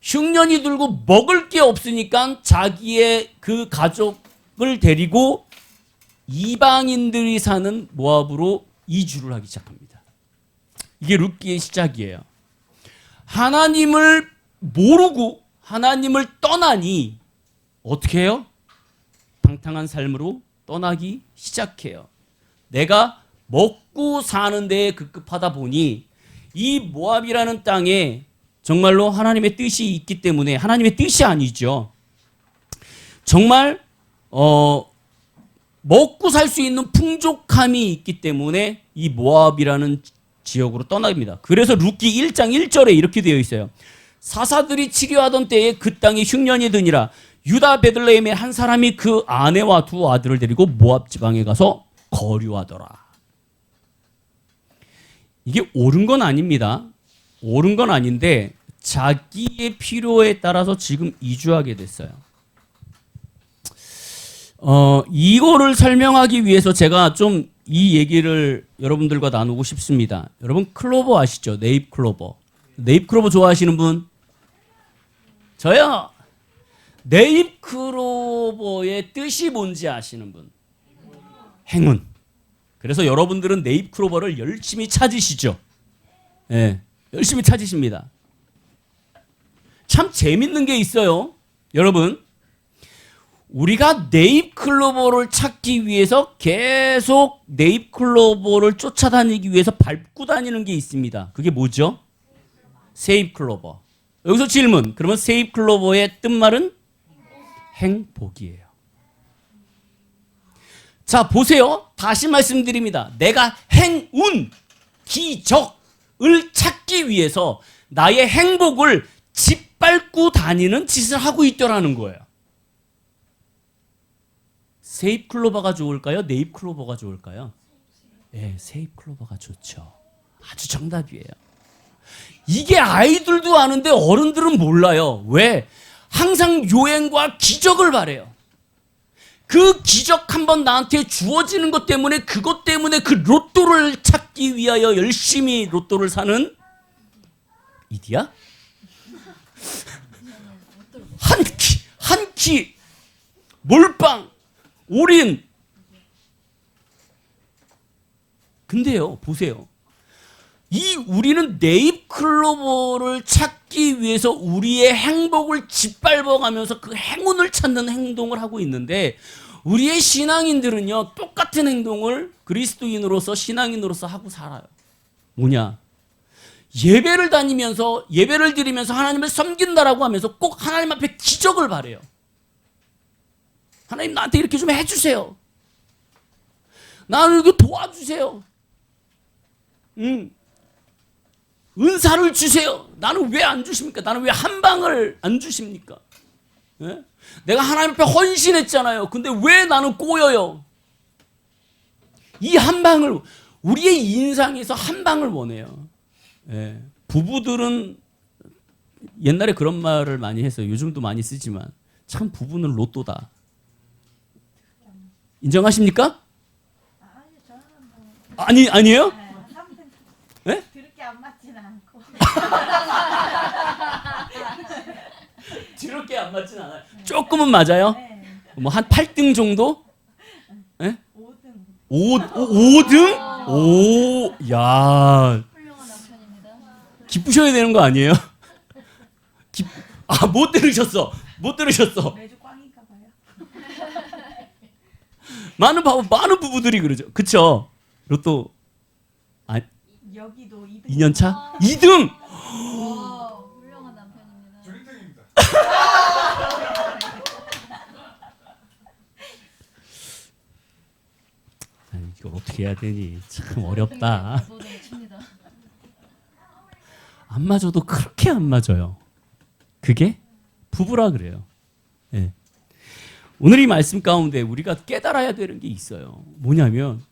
Speaker 5: 흉년이 들고 먹을 게 없으니까 자기의 그 가족을 데리고 이방인들이 사는 모압으로 이주를 하기 시작합니다. 이게 룻기의 시작이에요. 하나님을 모르고 하나님을 떠나니 어떻게 해요? 방탕한 삶으로 떠나기 시작해요. 내가 먹고 사는 데에 급급하다 보니 이 모압이라는 땅에 정말로 하나님의 뜻이 있기 때문에 하나님의 뜻이 아니죠. 정말 먹고 살 수 있는 풍족함이 있기 때문에 이 모압이라는 지역으로 떠납니다. 그래서 룻기 1장 1절에 이렇게 되어 있어요. 사사들이 치료하던 때에 그 땅에 흉년이 드니라. 유다 베들레헴의 한 사람이 그 아내와 두 아들을 데리고 모압 지방에 가서 거류하더라. 이게 옳은 건 아닙니다. 옳은 건 아닌데 자기의 필요에 따라서 지금 이주하게 됐어요. 이거를 설명하기 위해서 제가 좀 이 얘기를 여러분들과 나누고 싶습니다. 여러분 클로버 아시죠? 네잎 클로버. 네잎 클로버 좋아하시는 분? 저요. 네잎 클로버의 뜻이 뭔지 아시는 분? 행운. 그래서 여러분들은 네잎 클로버를 열심히 찾으시죠. 예, 열심히 찾으십니다. 참 재밌는 게 있어요. 여러분, 우리가 네잎 클로버를 찾기 위해서 계속 네잎 클로버를 쫓아다니기 위해서 밟고 다니는 게 있습니다. 그게 뭐죠? 세잎 클로버. 여기서 질문. 그러면 세잎 클로버의 뜻말은 행복이에요. 자, 보세요. 다시 말씀드립니다. 내가 행운, 기적을 찾기 위해서 나의 행복을 짓밟고 다니는 짓을 하고 있더라는 거예요. 세잎 클로버가 좋을까요? 네잎 클로버가 좋을까요? 네, 세잎 클로버가 좋죠. 아주 정답이에요. 이게 아이들도 아는데 어른들은 몰라요. 왜? 항상 요행과 기적을 바래요. 그 기적 한번 나한테 주어지는 것 때문에 그것 때문에 그 로또를 찾기 위하여 열심히 로또를 사는 이디야? 한 끼, 몰빵, 올인. 근데요, 보세요. 우리는 네잎 클로버를 찾기 위해서 우리의 행복을 짓밟아가면서 그 행운을 찾는 행동을 하고 있는데 우리의 신앙인들은요, 똑같은 행동을 그리스도인으로서 신앙인으로서 하고 살아요. 뭐냐? 예배를 다니면서 예배를 드리면서 하나님을 섬긴다라고 하면서 꼭 하나님 앞에 기적을 바래요. 하나님 나한테 이렇게 좀 해주세요. 나를 이렇게 도와주세요. 은사를 주세요. 나는 왜 안 주십니까? 나는 왜 한 방을 안 주십니까? 예? 내가 하나님 앞에 헌신했잖아요. 근데 왜 나는 꼬여요? 이 한 방을, 우리의 인상에서 한 방을 원해요. 예. 부부들은 옛날에 그런 말을 많이 했어요. 요즘도 많이 쓰지만 참 부부는 로또다. 인정하십니까? 아니에요? 네?
Speaker 6: 그렇게 안 맞지는 않고.
Speaker 5: 드럽게 안 맞진 않아요. 조금은 맞아요.
Speaker 6: 네.
Speaker 5: 뭐 한 8등 정도? 네?
Speaker 6: 5등.
Speaker 5: 5등? 오, 야,
Speaker 3: 훌륭한 남편입니다.
Speaker 5: 기쁘셔야 되는 거 아니에요? 못 들으셨어.
Speaker 6: 매주 꽝인가 봐요.
Speaker 5: 많은 부부들이 그러죠. 그쵸? 로또
Speaker 6: 여기도 2등.
Speaker 5: 2년 차? 2등!
Speaker 3: 와, 훌륭한 남편입니다.
Speaker 1: 줄등입니다.
Speaker 5: 이걸 어떻게 해야 되니? 참 어렵다.
Speaker 3: 모든 칩니다.
Speaker 5: 안 맞아도 그렇게 안 맞아요. 그게 부부라 그래요. 예. 오늘 이 말씀 가운데 우리가 깨달아야 되는 게 있어요. 뭐냐면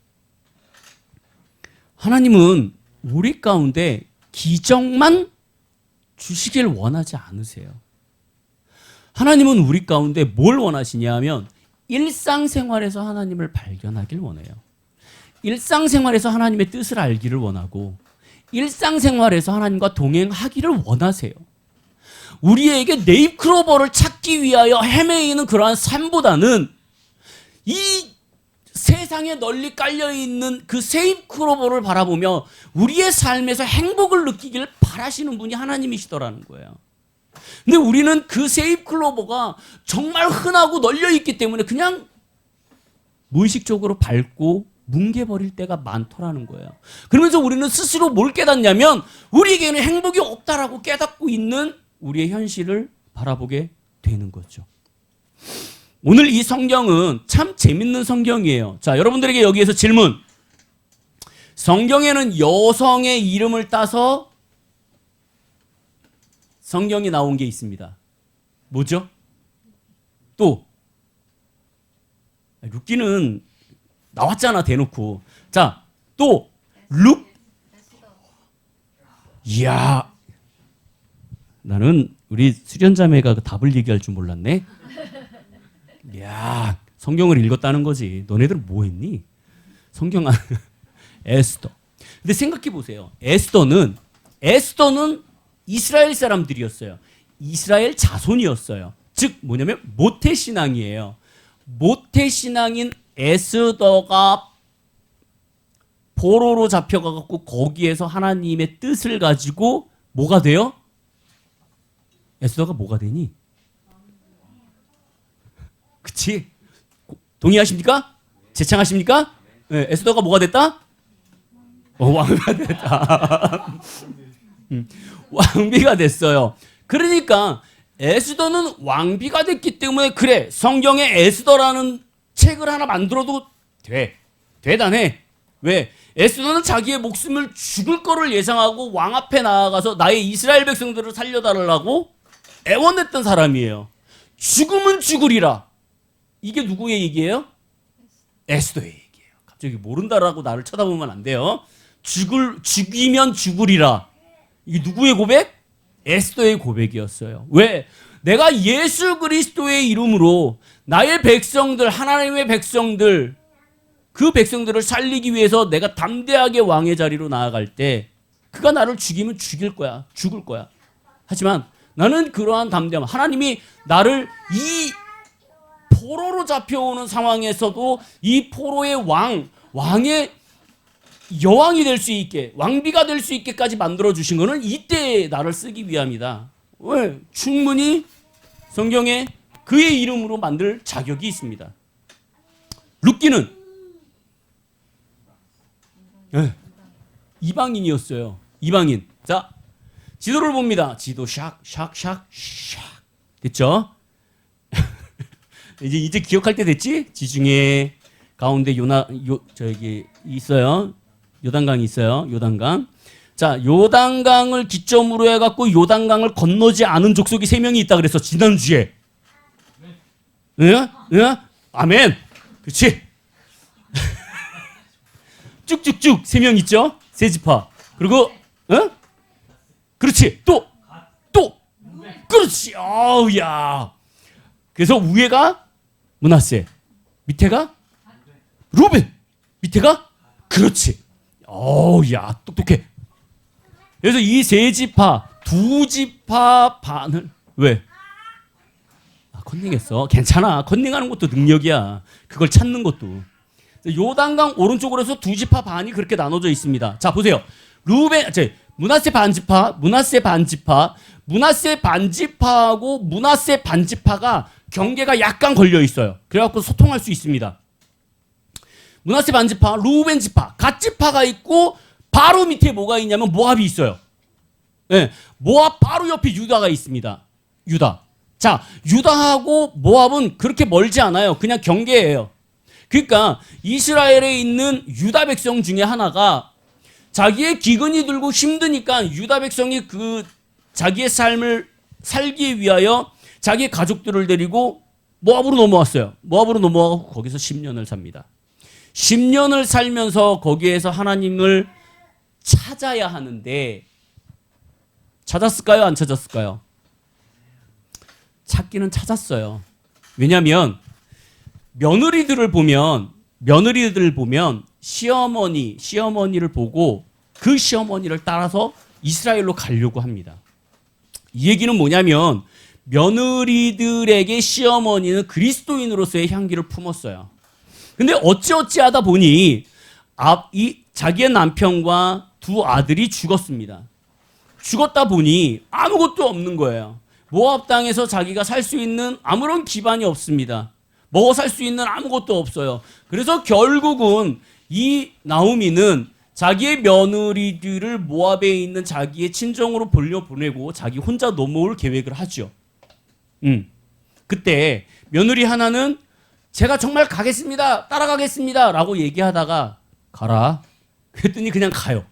Speaker 5: 하나님은 우리 가운데 기적만 주시길 원하지 않으세요. 하나님은 우리 가운데 뭘 원하시냐 하면 일상생활에서 하나님을 발견하길 원해요. 일상생활에서 하나님의 뜻을 알기를 원하고 일상생활에서 하나님과 동행하기를 원하세요. 우리에게 네잎 클로버를 찾기 위하여 헤매이는 그러한 삶보다는 이 세상에 널리 깔려있는 그 세잎 클로버를 바라보며 우리의 삶에서 행복을 느끼길 바라시는 분이 하나님이시더라는 거예요. 근데 우리는 그 세잎 클로버가 정말 흔하고 널려있기 때문에 그냥 무의식적으로 밟고 뭉개버릴 때가 많더라는 거예요. 그러면서 우리는 스스로 뭘 깨닫냐면 우리에게는 행복이 없다라고 깨닫고 있는 우리의 현실을 바라보게 되는 거죠. 오늘 이 성경은 참 재밌는 성경이에요. 자, 여러분들에게 여기에서 질문. 성경에는 여성의 이름을 따서 성경이 나온 게 있습니다. 뭐죠? 또 루키는 나왔잖아, 대놓고. 자, 또 이야, 나는 우리 수련자매가 그 답을 얘기할 줄 몰랐네. 이야, 성경을 읽었다는 거지. 너네들은 뭐 했니? 성경 안 에스더. 근데 생각해 보세요. 에스더는 이스라엘 사람들이었어요. 이스라엘 자손이었어요. 즉 뭐냐면 모태 신앙이에요. 모태 신앙인 에스더가 포로로 잡혀가 갖고 거기에서 하나님의 뜻을 가지고 뭐가 돼요? 에스더가 뭐가 되니? 그치? 동의하십니까? 제창하십니까? 네, 에스더가 뭐가 됐다? 왕비가 됐다. 왕비가 됐어요. 그러니까 에스더는 왕비가 됐기 때문에 그래, 성경에 에스더라는 책을 하나 만들어도 돼. 대단해. 왜? 에스더는 자기의 목숨을 죽을 거를 예상하고 왕 앞에 나아가서 나의 이스라엘 백성들을 살려달라고 애원했던 사람이에요. 죽으면 죽으리라. 이게 누구의 얘기예요? 에스더의 얘기예요. 갑자기 모른다라고 나를 쳐다보면 안 돼요. 죽이면 죽으리라. 이게 누구의 고백? 에스더의 고백이었어요. 왜? 내가 예수 그리스도의 이름으로 나의 백성들, 하나님의 백성들, 그 백성들을 살리기 위해서 내가 담대하게 왕의 자리로 나아갈 때 그가 나를 죽이면 죽일 거야. 죽을 거야. 하지만 나는 그러한 담대함, 하나님이 나를 이 포로로 잡혀오는 상황에서도 이 포로의 왕의 여왕이 될 수 있게, 왕비가 될 수 있게까지 만들어 주신 거는 이때 나를 쓰기 위함이다. 왜? 충분히 성경에 그의 이름으로 만들 자격이 있습니다. 룻기는 이방인이었어요. 이방인. 자, 지도를 봅니다. 지도 샥 됐죠? 이제 기억할 때 됐지? 지중해 가운데 저기 있어요. 요단강이 있어요. 요단강. 자, 요단강을 기점으로 해갖고 요단강을 건너지 않은 족속이 3명이 있다 그랬어. 지난주에. 응? 아멘. 그렇지? 쭉쭉쭉 3명 있죠? 세 지파. 그리고 그렇지. 또 그렇지. 어우 야. 그래서 위에가 므낫세, 밑에가 루벤, 밑에가 그렇지. 어우 야, 똑똑해. 그래서 이 세 지파, 2지파 반을 왜? 컨닝했어. 괜찮아. 컨닝하는 것도 능력이야. 그걸 찾는 것도. 요단강 오른쪽으로 해서 2지파 반이 그렇게 나눠져 있습니다. 자, 보세요. 므낫세 반지파, 므낫세 반지파하고 므낫세 반지파가 경계가 약간 걸려 있어요. 그래갖고 소통할 수 있습니다. 므낫세 반지파, 루벤 지파, 갓 지파가 있고 바로 밑에 뭐가 있냐면 모압이 있어요. 네, 모압 바로 옆에 유다가 있습니다. 유다. 자, 유다하고 모압은 그렇게 멀지 않아요. 그냥 경계예요. 그러니까 이스라엘에 있는 유다 백성 중에 하나가 자기의 기근이 들고 힘드니까 유다 백성이 그 자기의 삶을 살기 위하여 자기의 가족들을 데리고 모압으로 넘어왔어요. 모압으로 넘어가고 거기서 10년을 삽니다. 10년을 살면서 거기에서 하나님을 찾아야 하는데 찾았을까요? 안 찾았을까요? 찾기는 찾았어요. 왜냐하면 며느리들을 보면 시어머니를 보고 그 시어머니를 따라서 이스라엘로 가려고 합니다. 이 얘기는 뭐냐면 며느리들에게 시어머니는 그리스도인으로서의 향기를 품었어요. 근데 어찌하다 보니 자기의 남편과 2 아들이 죽었습니다. 죽었다 보니 아무것도 없는 거예요. 모압 땅에서 자기가 살 수 있는 아무런 기반이 없습니다. 먹어 살 수 있는 아무것도 없어요. 그래서 결국은 이 나오미는 자기의 며느리들을 모압에 있는 자기의 친정으로 보내고 자기 혼자 넘어올 계획을 하죠. 그때 며느리 하나는 제가 정말 가겠습니다. 따라가겠습니다. 라고 얘기하다가 가라. 그랬더니 그냥 가요.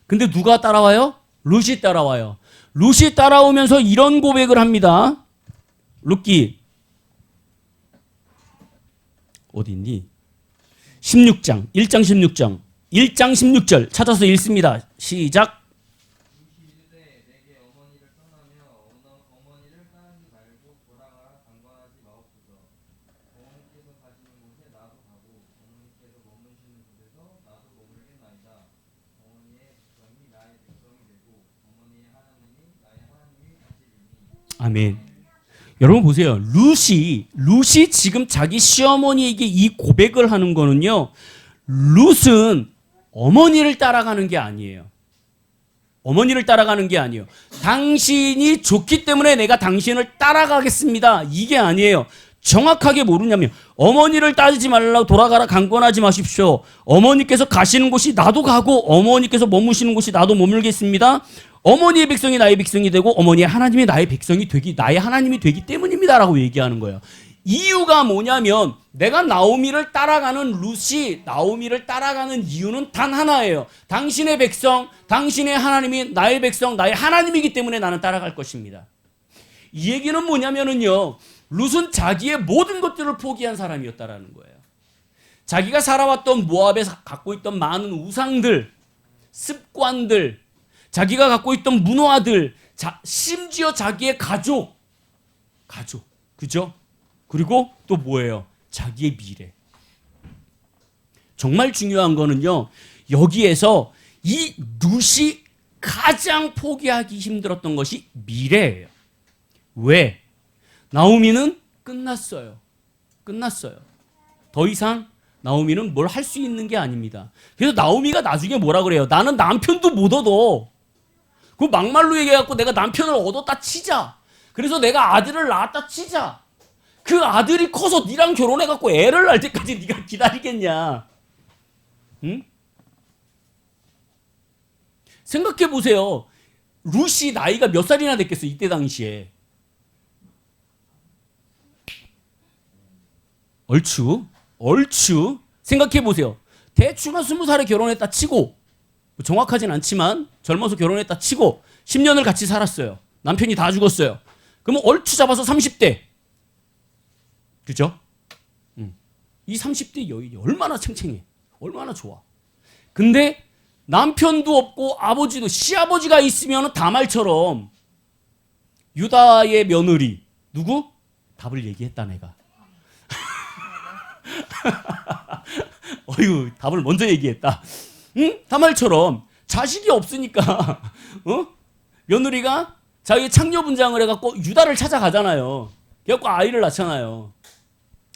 Speaker 5: 근데 누가 따라와요? 룻이 따라와요. 룻이 따라오면서 이런 고백을 합니다. 룻기 어디 있니? 16장 1장 16절 찾아서 읽습니다. 시작. 아멘. 여러분 보세요. 룻이 지금 자기 시어머니에게 이 고백을 하는 거는요. 룻은 어머니를 따라가는 게 아니에요. 어머니를 따라가는 게 아니에요. 당신이 좋기 때문에 내가 당신을 따라가겠습니다. 이게 아니에요. 정확하게 모르냐면 어머니를 따르지 말라고 돌아가라 강권하지 마십시오. 어머니께서 가시는 곳이 나도 가고 어머니께서 머무시는 곳이 나도 머물겠습니다. 어머니의 백성이 나의 백성이 되고 어머니의 하나님이 나의 백성이 되기 나의 하나님이 되기 때문입니다라고 얘기하는 거예요. 이유가 뭐냐면 내가 나오미를 따라가는 룻이 나오미를 따라가는 이유는 단 하나예요. 당신의 백성, 당신의 하나님이 나의 백성, 나의 하나님이기 때문에 나는 따라갈 것입니다. 이 얘기는 뭐냐면은요. 룻은 자기의 모든 것들을 포기한 사람이었다라는 거예요. 자기가 살아왔던 모압에서 갖고 있던 많은 우상들, 습관들, 자기가 갖고 있던 문화들, 심지어 자기의 가족, 그죠? 그리고 또 뭐예요? 자기의 미래. 정말 중요한 거는요. 여기에서 이 룻이 가장 포기하기 힘들었던 것이 미래예요. 왜? 나오미는 끝났어요. 더 이상 나오미는 뭘 할 수 있는 게 아닙니다. 그래서 나오미가 나중에 뭐라 그래요? 나는 남편도 못 얻어. 그 막말로 얘기해갖고 내가 남편을 얻었다 치자. 그래서 내가 아들을 낳았다 치자. 그 아들이 커서 니랑 결혼해갖고 애를 낳을 때까지 니가 기다리겠냐? 응? 생각해보세요. 룻이 나이가 몇 살이나 됐겠어 이때 당시에. 얼추 생각해보세요. 대충 한 20살에 결혼했다 치고 정확하진 않지만 젊어서 결혼했다 치고 10년을 같이 살았어요. 남편이 다 죽었어요. 그러면 얼추 잡아서 30대. 그죠? 이 30대 여인이 얼마나 챙챙해. 얼마나 좋아. 근데 남편도 없고 아버지도 시아버지가 있으면 다말처럼 유다의 며느리 누구? 답을 얘기했다 내가. 어휴 답을 먼저 얘기했다. 응? 다말처럼 자식이 없으니까 며느리가 자기 창녀 분장을 해갖고 유다를 찾아가잖아요. 그래갖고 아이를 낳잖아요.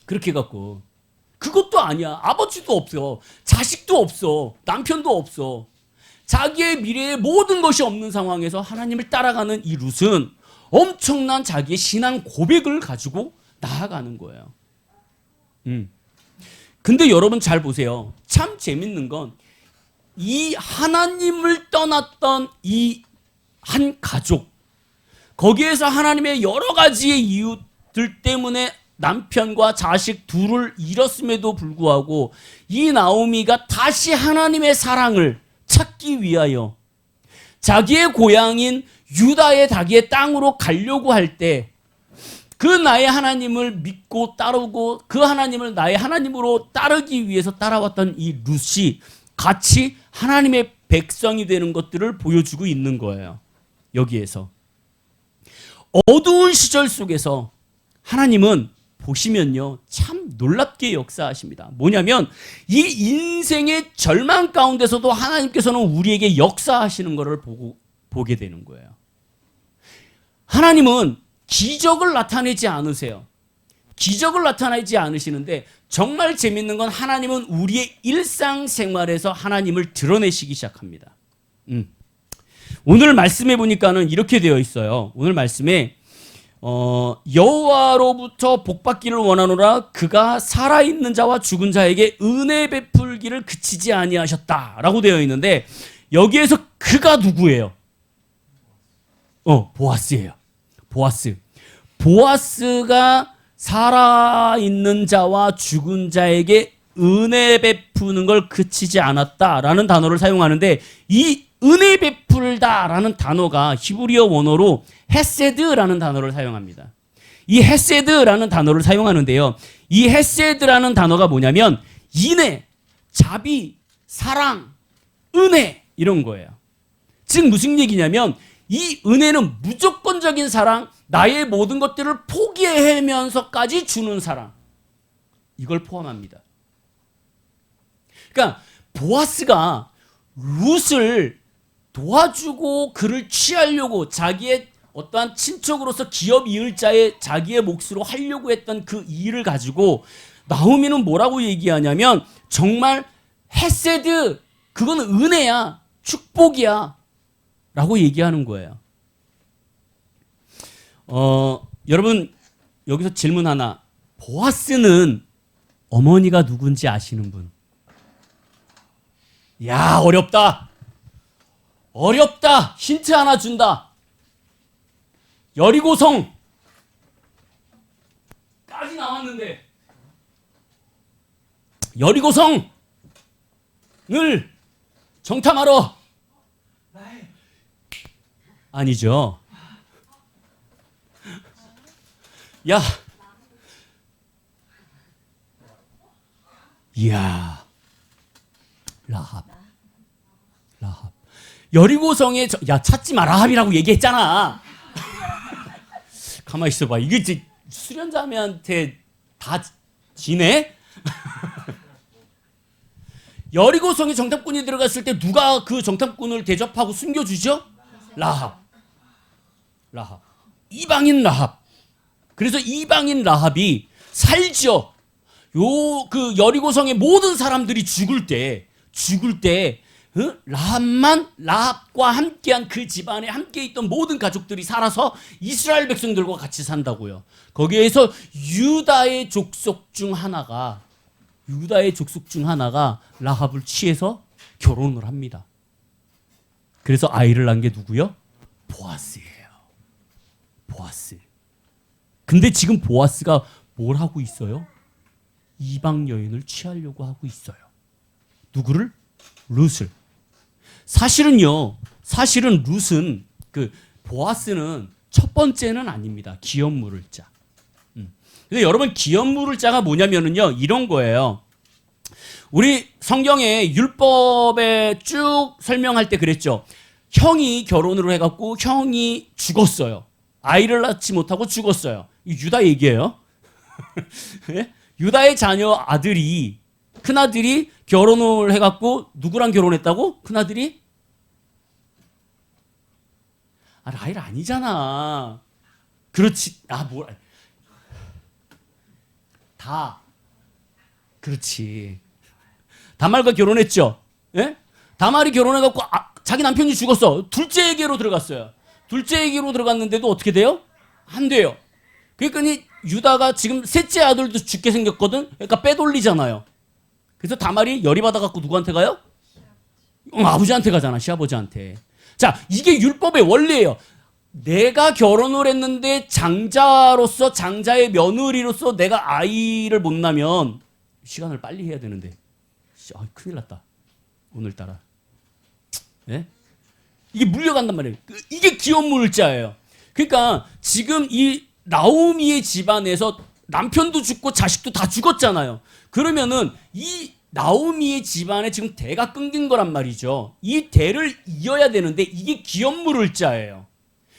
Speaker 5: 그렇게 해갖고 그것도 아니야. 아버지도 없어. 자식도 없어. 남편도 없어. 자기의 미래에 모든 것이 없는 상황에서 하나님을 따라가는 이 룻은 엄청난 자기의 신앙 고백을 가지고 나아가는 거예요. 근데 여러분 잘 보세요. 참 재밌는 건 이 하나님을 떠났던 이 한 가족, 거기에서 하나님의 여러 가지의 이유들 때문에 남편과 자식 둘을 잃었음에도 불구하고 이 나오미가 다시 하나님의 사랑을 찾기 위하여 자기의 고향인 유다의 자기의 땅으로 가려고 할 때 그 나의 하나님을 믿고 따르고 그 하나님을 나의 하나님으로 따르기 위해서 따라왔던 이 룻이 같이 하나님의 백성이 되는 것들을 보여주고 있는 거예요. 여기에서 어두운 시절 속에서 하나님은 보시면요 참 놀랍게 역사하십니다. 뭐냐면 이 인생의 절망 가운데서도 하나님께서는 우리에게 역사하시는 것을 보게 되는 거예요. 하나님은 기적을 나타내지 않으세요. 기적을 나타내지 않으시는데 정말 재밌는 건 하나님은 우리의 일상생활에서 하나님을 드러내시기 시작합니다. 오늘 말씀해 보니까는 이렇게 되어 있어요. 오늘 말씀에 여호와로부터 복받기를 원하노라 그가 살아있는 자와 죽은 자에게 은혜 베풀기를 그치지 아니하셨다라고 되어 있는데 여기에서 그가 누구예요? 보아스예요. 보아스가 살아있는 자와 죽은 자에게 은혜 베푸는 걸 그치지 않았다라는 단어를 사용하는데 이 은혜 베풀다라는 단어가 히브리어 원어로 헤세드라는 단어를 사용합니다. 이 헤세드라는 단어를 사용하는데요. 이 헤세드라는 단어가 뭐냐면 인애, 자비, 사랑, 은혜 이런 거예요. 즉 무슨 얘기냐면 이 은혜는 무조건적인 사랑, 나의 모든 것들을 포기하면서까지 주는 사랑. 이걸 포함합니다. 그러니까 보아스가 룻을 도와주고 그를 취하려고 자기의 어떠한 친척으로서 기업 이을 자의 자기의 몫으로 하려고 했던 그 일을 가지고 나오미는 뭐라고 얘기하냐면 정말 헤세드, 그거는 은혜야, 축복이야 라고 얘기하는 거예요. 여러분 여기서 질문 하나. 보아스는 어머니가 누군지 아시는 분? 야, 어렵다. 어렵다. 힌트 하나 준다. 여리고성 까지 나왔는데 여리고성을 정탐하러 아니죠. 야, 이야, 라합. 여리고성에 야, 찾지 마, 라합이라고 얘기했잖아. 가만히 있어봐. 이게 이제 수련자매한테 다 지네? 여리고성에 정탐꾼이 들어갔을 때 누가 그 정탐꾼을 대접하고 숨겨주죠? 라합. 이방인 라합. 그래서 이방인 라합이 살죠. 그 여리고성의 모든 사람들이 죽을 때 라합과 함께한 그 집안에 함께 있던 모든 가족들이 살아서 이스라엘 백성들과 같이 산다고요. 거기에서 유다의 족속 중 하나가 라합을 취해서 결혼을 합니다. 그래서 아이를 낳은 게 누구요? 보아스예요. 보아스. 근데 지금 보아스가 뭘 하고 있어요? 이방 여인을 취하려고 하고 있어요. 누구를? 룻을. 사실은 룻은 보아스는 첫 번째는 아닙니다. 기업 물을 자. 근데 여러분 기업 물을 자가 뭐냐면은요, 이런 거예요. 우리 성경에 율법에 쭉 설명할 때 그랬죠. 형이 결혼을 해갖고 형이 죽었어요. 아이를 낳지 못하고 죽었어요. 이 유다 얘기예요. 유다의 자녀 아들이, 큰아들이 결혼을 해갖고 누구랑 결혼했다고? 큰아들이? 라헬 아니잖아. 그렇지. 그렇지. 다말과 결혼했죠. 예? 다말이 결혼해갖고 자기 남편이 죽었어. 둘째에게로 들어갔어요. 둘째에게로 들어갔는데도 어떻게 돼요? 안 돼요. 그러니까 유다가 지금 셋째 아들도 죽게 생겼거든. 그러니까 빼돌리잖아요. 그래서 다말이 열이 받아갖고 누구한테 가요? 아버지한테 가잖아. 시아버지한테. 자, 이게 율법의 원리예요. 내가 결혼을 했는데 장자로서, 장자의 며느리로서 내가 아이를 못 낳으면 시간을 빨리 해야 되는데 큰일 났다. 오늘따라. 예? 이게 물려간단 말이에요. 이게 기업 물자예요. 그러니까 지금 이 나오미의 집안에서 남편도 죽고 자식도 다 죽었잖아요. 그러면은 이 나오미의 집안에 지금 대가 끊긴 거란 말이죠. 이 대를 이어야 되는데 이게 기업 물을 자예요.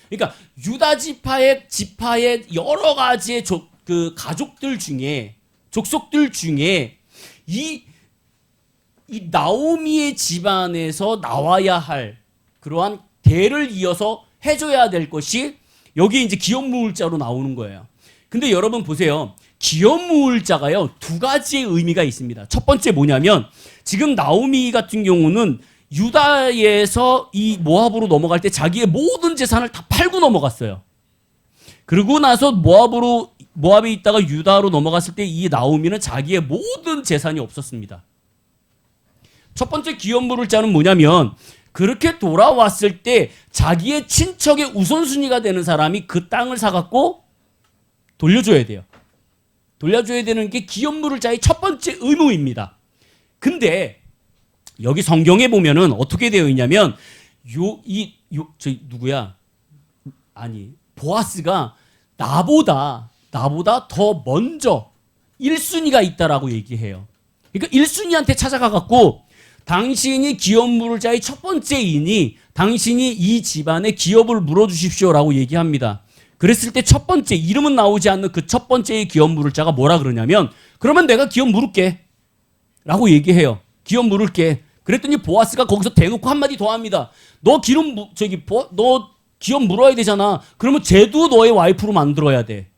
Speaker 5: 그러니까 유다 지파의 여러 가지의 그 가족들 중에, 족속들 중에 이 나오미의 집안에서 나와야 할 그러한 대를 이어서 해줘야 될 것이 여기 이제 기업 무울자로 나오는 거예요. 근데 여러분 보세요. 기업 무울자가요, 두 가지의 의미가 있습니다. 첫 번째 뭐냐면 지금 나오미 같은 경우는 유다에서 이 모압으로 넘어갈 때 자기의 모든 재산을 다 팔고 넘어갔어요. 그러고 나서 모압에 있다가 유다로 넘어갔을 때 이 나오미는 자기의 모든 재산이 없었습니다. 첫 번째 기업 물을 자는 뭐냐면 그렇게 돌아왔을 때 자기의 친척의 우선순위가 되는 사람이 그 땅을 사갖고 돌려줘야 돼요. 돌려줘야 되는 게 기업 물을 자의 첫 번째 의무입니다. 근데 여기 성경에 보면은 어떻게 되어 있냐면 보아스가 나보다 더 먼저 1순위가 있다라고 얘기해요. 그러니까 1순위한테 찾아가갖고 당신이 기업 물을 자의 첫 번째이니 당신이 이 집안의 기업을 물어주십시오라고 얘기합니다. 그랬을 때 첫 번째, 이름은 나오지 않는 그 첫 번째의 기업 물을 자가 뭐라 그러냐면 그러면 내가 기업 물을게 라고 얘기해요. 기업 물을게. 그랬더니 보아스가 거기서 대놓고 한마디 더 합니다. 너 기업 물어야 되잖아. 그러면 쟤도 너의 와이프로 만들어야 돼.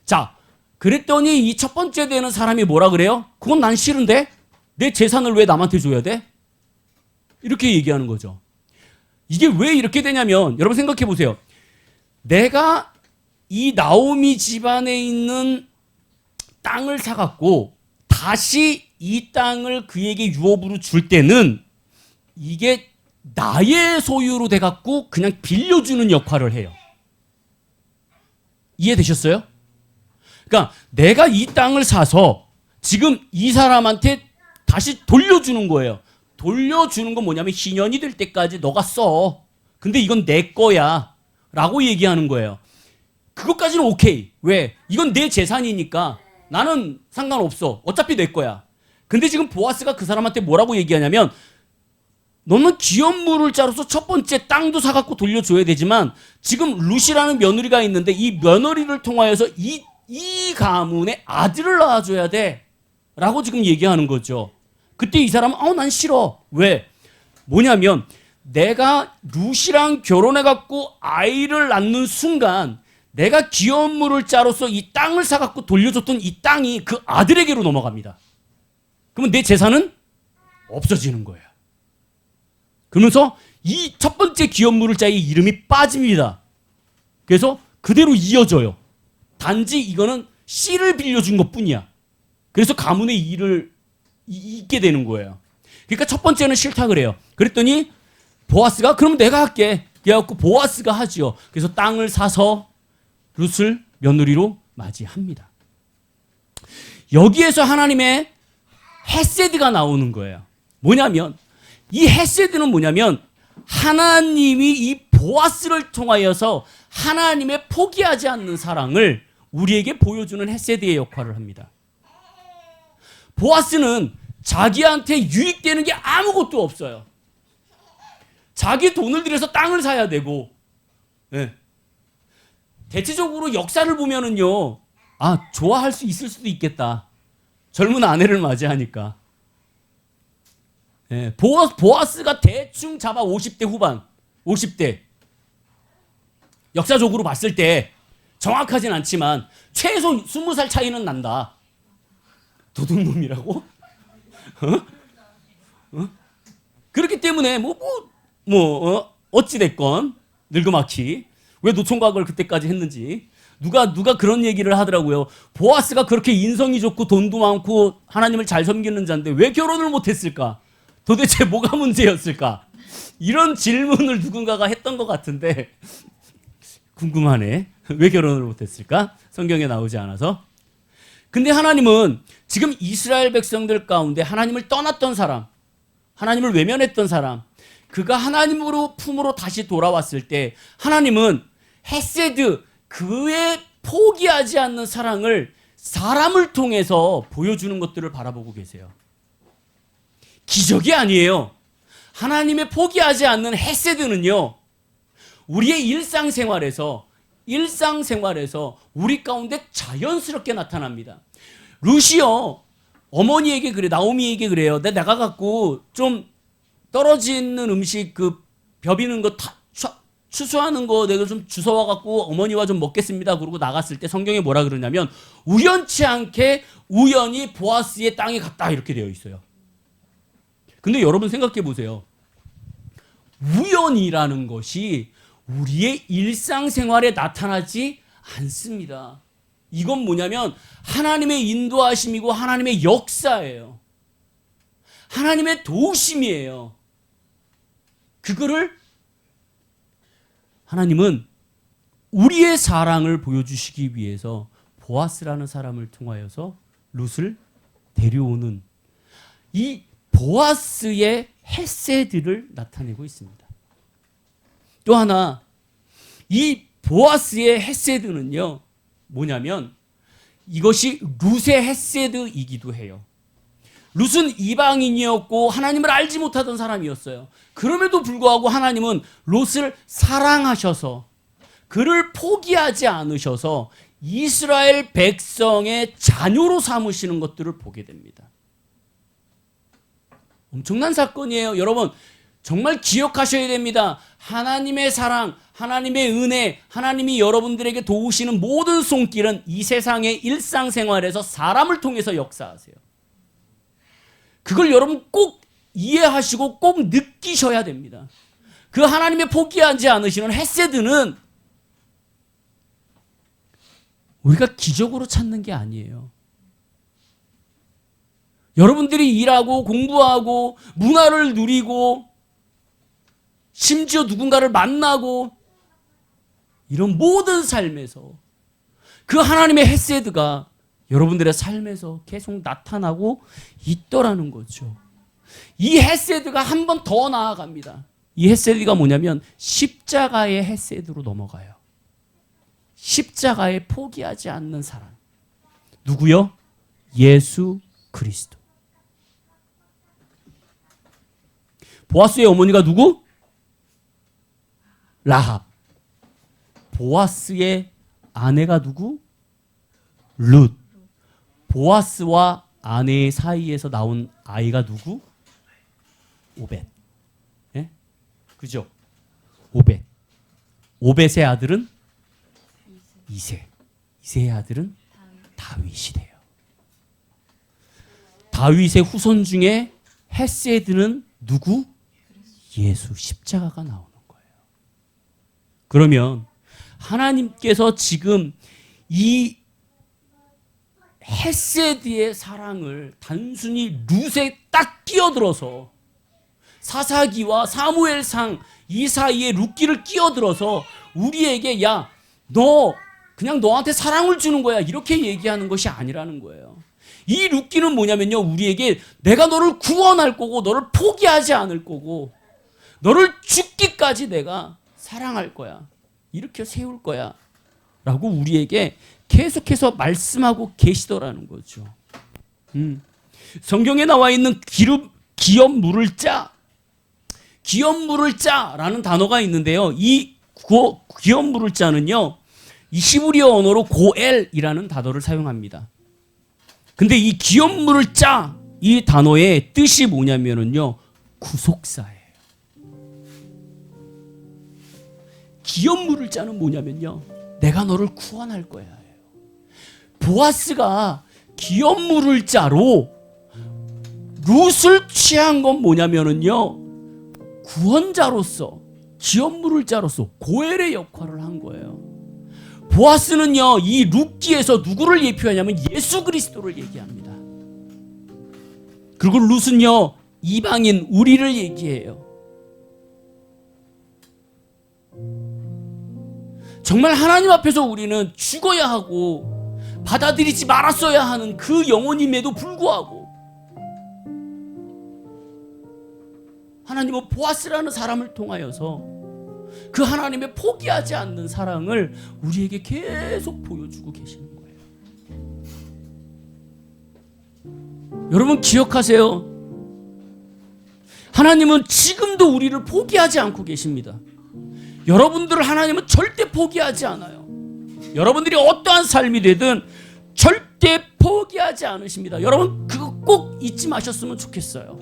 Speaker 5: 자, 그랬더니 이 첫 번째 되는 사람이 뭐라 그래요? 그건 난 싫은데? 내 재산을 왜 남한테 줘야 돼? 이렇게 얘기하는 거죠. 이게 왜 이렇게 되냐면 여러분 생각해 보세요. 내가 이 나오미 집안에 있는 땅을 사갖고 다시 이 땅을 그에게 유업으로 줄 때는 이게 나의 소유로 돼갖고 그냥 빌려주는 역할을 해요. 이해되셨어요? 그러니까 내가 이 땅을 사서 지금 이 사람한테 다시 돌려주는 거예요. 돌려주는 건 뭐냐면 희년이 될 때까지 너가 써. 근데 이건 내 거야. 라고 얘기하는 거예요. 그것까지는 오케이. 왜? 이건 내 재산이니까 나는 상관없어. 어차피 내 거야. 근데 지금 보아스가 그 사람한테 뭐라고 얘기하냐면 너는 기업물을 자로서 첫 번째 땅도 사갖고 돌려줘야 되지만 지금 룻이라는 며느리가 있는데 이 며느리를 통하여서 이 가문의 아들을 낳아줘야 돼. 라고 지금 얘기하는 거죠. 그때 이 사람은 난 싫어. 왜? 뭐냐면 내가 룻이랑 결혼해갖고 아이를 낳는 순간 내가 기업물을 자로서 이 땅을 사갖고 돌려줬던 이 땅이 그 아들에게로 넘어갑니다. 그러면 내 재산은 없어지는 거예요. 그러면서 이 첫 번째 기업물을 자의 이름이 빠집니다. 그래서 그대로 이어져요. 단지 이거는 씨를 빌려준 것뿐이야. 그래서 가문의 일을 잇게 되는 거예요. 그러니까 첫 번째는 싫다 그래요. 그랬더니 보아스가 그럼 내가 할게. 그래갖고 보아스가 하지요. 그래서 땅을 사서 룻을 며느리로 맞이합니다. 여기에서 하나님의 헤세드가 나오는 거예요. 뭐냐면 이 헤세드는 뭐냐면 하나님이 이 보아스를 통하여서 하나님의 포기하지 않는 사랑을 우리에게 보여주는 헤세드의 역할을 합니다. 보아스는 자기한테 유익되는 게 아무것도 없어요. 자기 돈을 들여서 땅을 사야 되고, 네. 대체적으로 역사를 보면은요, 좋아할 수 있을 수도 있겠다. 젊은 아내를 맞이하니까. 네. 보아스가 대충 잡아 50대 후반, 50대. 역사적으로 봤을 때 정확하진 않지만 최소 20살 차이는 난다. 도둑놈이라고? 그렇기 때문에 어찌됐건 늙음아키 왜 노총각을 그때까지 했는지 누가 그런 얘기를 하더라고요. 보아스가 그렇게 인성이 좋고 돈도 많고 하나님을 잘 섬기는 자인데 왜 결혼을 못했을까? 도대체 뭐가 문제였을까? 이런 질문을 누군가가 했던 것 같은데 궁금하네. 왜 결혼을 못했을까? 성경에 나오지 않아서. 근데 하나님은 지금 이스라엘 백성들 가운데 하나님을 떠났던 사람, 하나님을 외면했던 사람, 그가 하나님으로 품으로 다시 돌아왔을 때 하나님은 헤세드, 그의 포기하지 않는 사랑을 사람을 통해서 보여주는 것들을 바라보고 계세요. 기적이 아니에요. 하나님의 포기하지 않는 헤세드는요, 우리의 일상생활에서 우리 가운데 자연스럽게 나타납니다. 룻이요, 어머니에게 그래, 나오미에게 그래요. 내가 갖고 좀 떨어지는 음식, 그 벼비는 거 추수하는 거 내가 좀 주워와 갖고 어머니와 좀 먹겠습니다. 그러고 나갔을 때 성경에 뭐라 그러냐면 우연치 않게 우연히 보아스의 땅에 갔다 이렇게 되어 있어요. 근데 여러분 생각해 보세요. 우연이라는 것이 우리의 일상생활에 나타나지 않습니다. 이건 뭐냐면 하나님의 인도하심이고 하나님의 역사예요. 하나님의 도우심이에요. 그거를 하나님은 우리의 사랑을 보여주시기 위해서 보아스라는 사람을 통하여서 룻을 데려오는 이 보아스의 헤세드를 나타내고 있습니다. 또 하나, 이 보아스의 헤세드는요, 뭐냐면 이것이 룻의 헤세드이기도 해요. 룻은 이방인이었고 하나님을 알지 못하던 사람이었어요. 그럼에도 불구하고 하나님은 롯을 사랑하셔서 그를 포기하지 않으셔서 이스라엘 백성의 자녀로 삼으시는 것들을 보게 됩니다. 엄청난 사건이에요. 여러분, 정말 기억하셔야 됩니다. 하나님의 사랑, 하나님의 은혜, 하나님이 여러분들에게 도우시는 모든 손길은 이 세상의 일상생활에서 사람을 통해서 역사하세요. 그걸 여러분 꼭 이해하시고 꼭 느끼셔야 됩니다. 그 하나님의 포기하지 않으시는 헤세드는 우리가 기적으로 찾는 게 아니에요. 여러분들이 일하고 공부하고 문화를 누리고 심지어 누군가를 만나고 이런 모든 삶에서 그 하나님의 헤세드가 여러분들의 삶에서 계속 나타나고 있더라는 거죠. 이 헤세드가 한 번 더 나아갑니다. 이 헤세드가 뭐냐면 십자가의 헤세드로 넘어가요. 십자가에 포기하지 않는 사람. 누구요? 예수 그리스도. 보아스의 어머니가 누구? 라합. 보아스의 아내가 누구? 룻. 보아스와 아내의 사이에서 나온 아이가 누구? 오벳. 예? 그죠? 오벳. 오벳의 아들은 이세. 이세의 아들은 다윗이 돼요. 다윗의 후손 중에 헤세드는 누구? 예수. 십자가가 나오는 거예요. 그러면 하나님께서 지금 이 헤세드의 사랑을 단순히 룻에 딱 끼어들어서 사사기와 사무엘상 이 사이에 룻기를 끼어들어서 우리에게 야, 너 그냥 너한테 사랑을 주는 거야 이렇게 얘기하는 것이 아니라는 거예요. 이 룻기는 뭐냐면요, 우리에게 내가 너를 구원할 거고 너를 포기하지 않을 거고 너를 죽기까지 내가 사랑할 거야, 이렇게 세울 거야 라고 우리에게 계속해서 말씀하고 계시더라는 거죠. 성경에 나와 있는 기업 물을 짜, 기업 물을 짜라는 단어가 있는데요. 이 기업 물을 짜는요, 이 히브리어 언어로 고엘이라는 단어를 사용합니다. 근데 이 기업 물을 짜, 이 단어의 뜻이 뭐냐면은요, 구속사예요. 기업 물을 짜는 뭐냐면요, 내가 너를 구원할 거야. 보아스가 기업 물을 짜로 룻을 취한 건 뭐냐면은요, 구원자로서 기업 물을 짜로서 고엘의 역할을 한 거예요. 보아스는요, 이 룻기에서 누구를 예표하냐면 예수 그리스도를 얘기합니다. 그리고 룻은요, 이방인 우리를 얘기해요. 정말 하나님 앞에서 우리는 죽어야 하고 받아들이지 말았어야 하는 그 영혼임에도 불구하고 하나님은 보아스라는 사람을 통하여서 그 하나님의 포기하지 않는 사랑을 우리에게 계속 보여주고 계시는 거예요. 여러분 기억하세요. 하나님은 지금도 우리를 포기하지 않고 계십니다. 여러분들을 하나님은 절대 포기하지 않아요. 여러분들이 어떠한 삶이 되든 절대 포기하지 않으십니다. 여러분 그거 꼭 잊지 마셨으면 좋겠어요.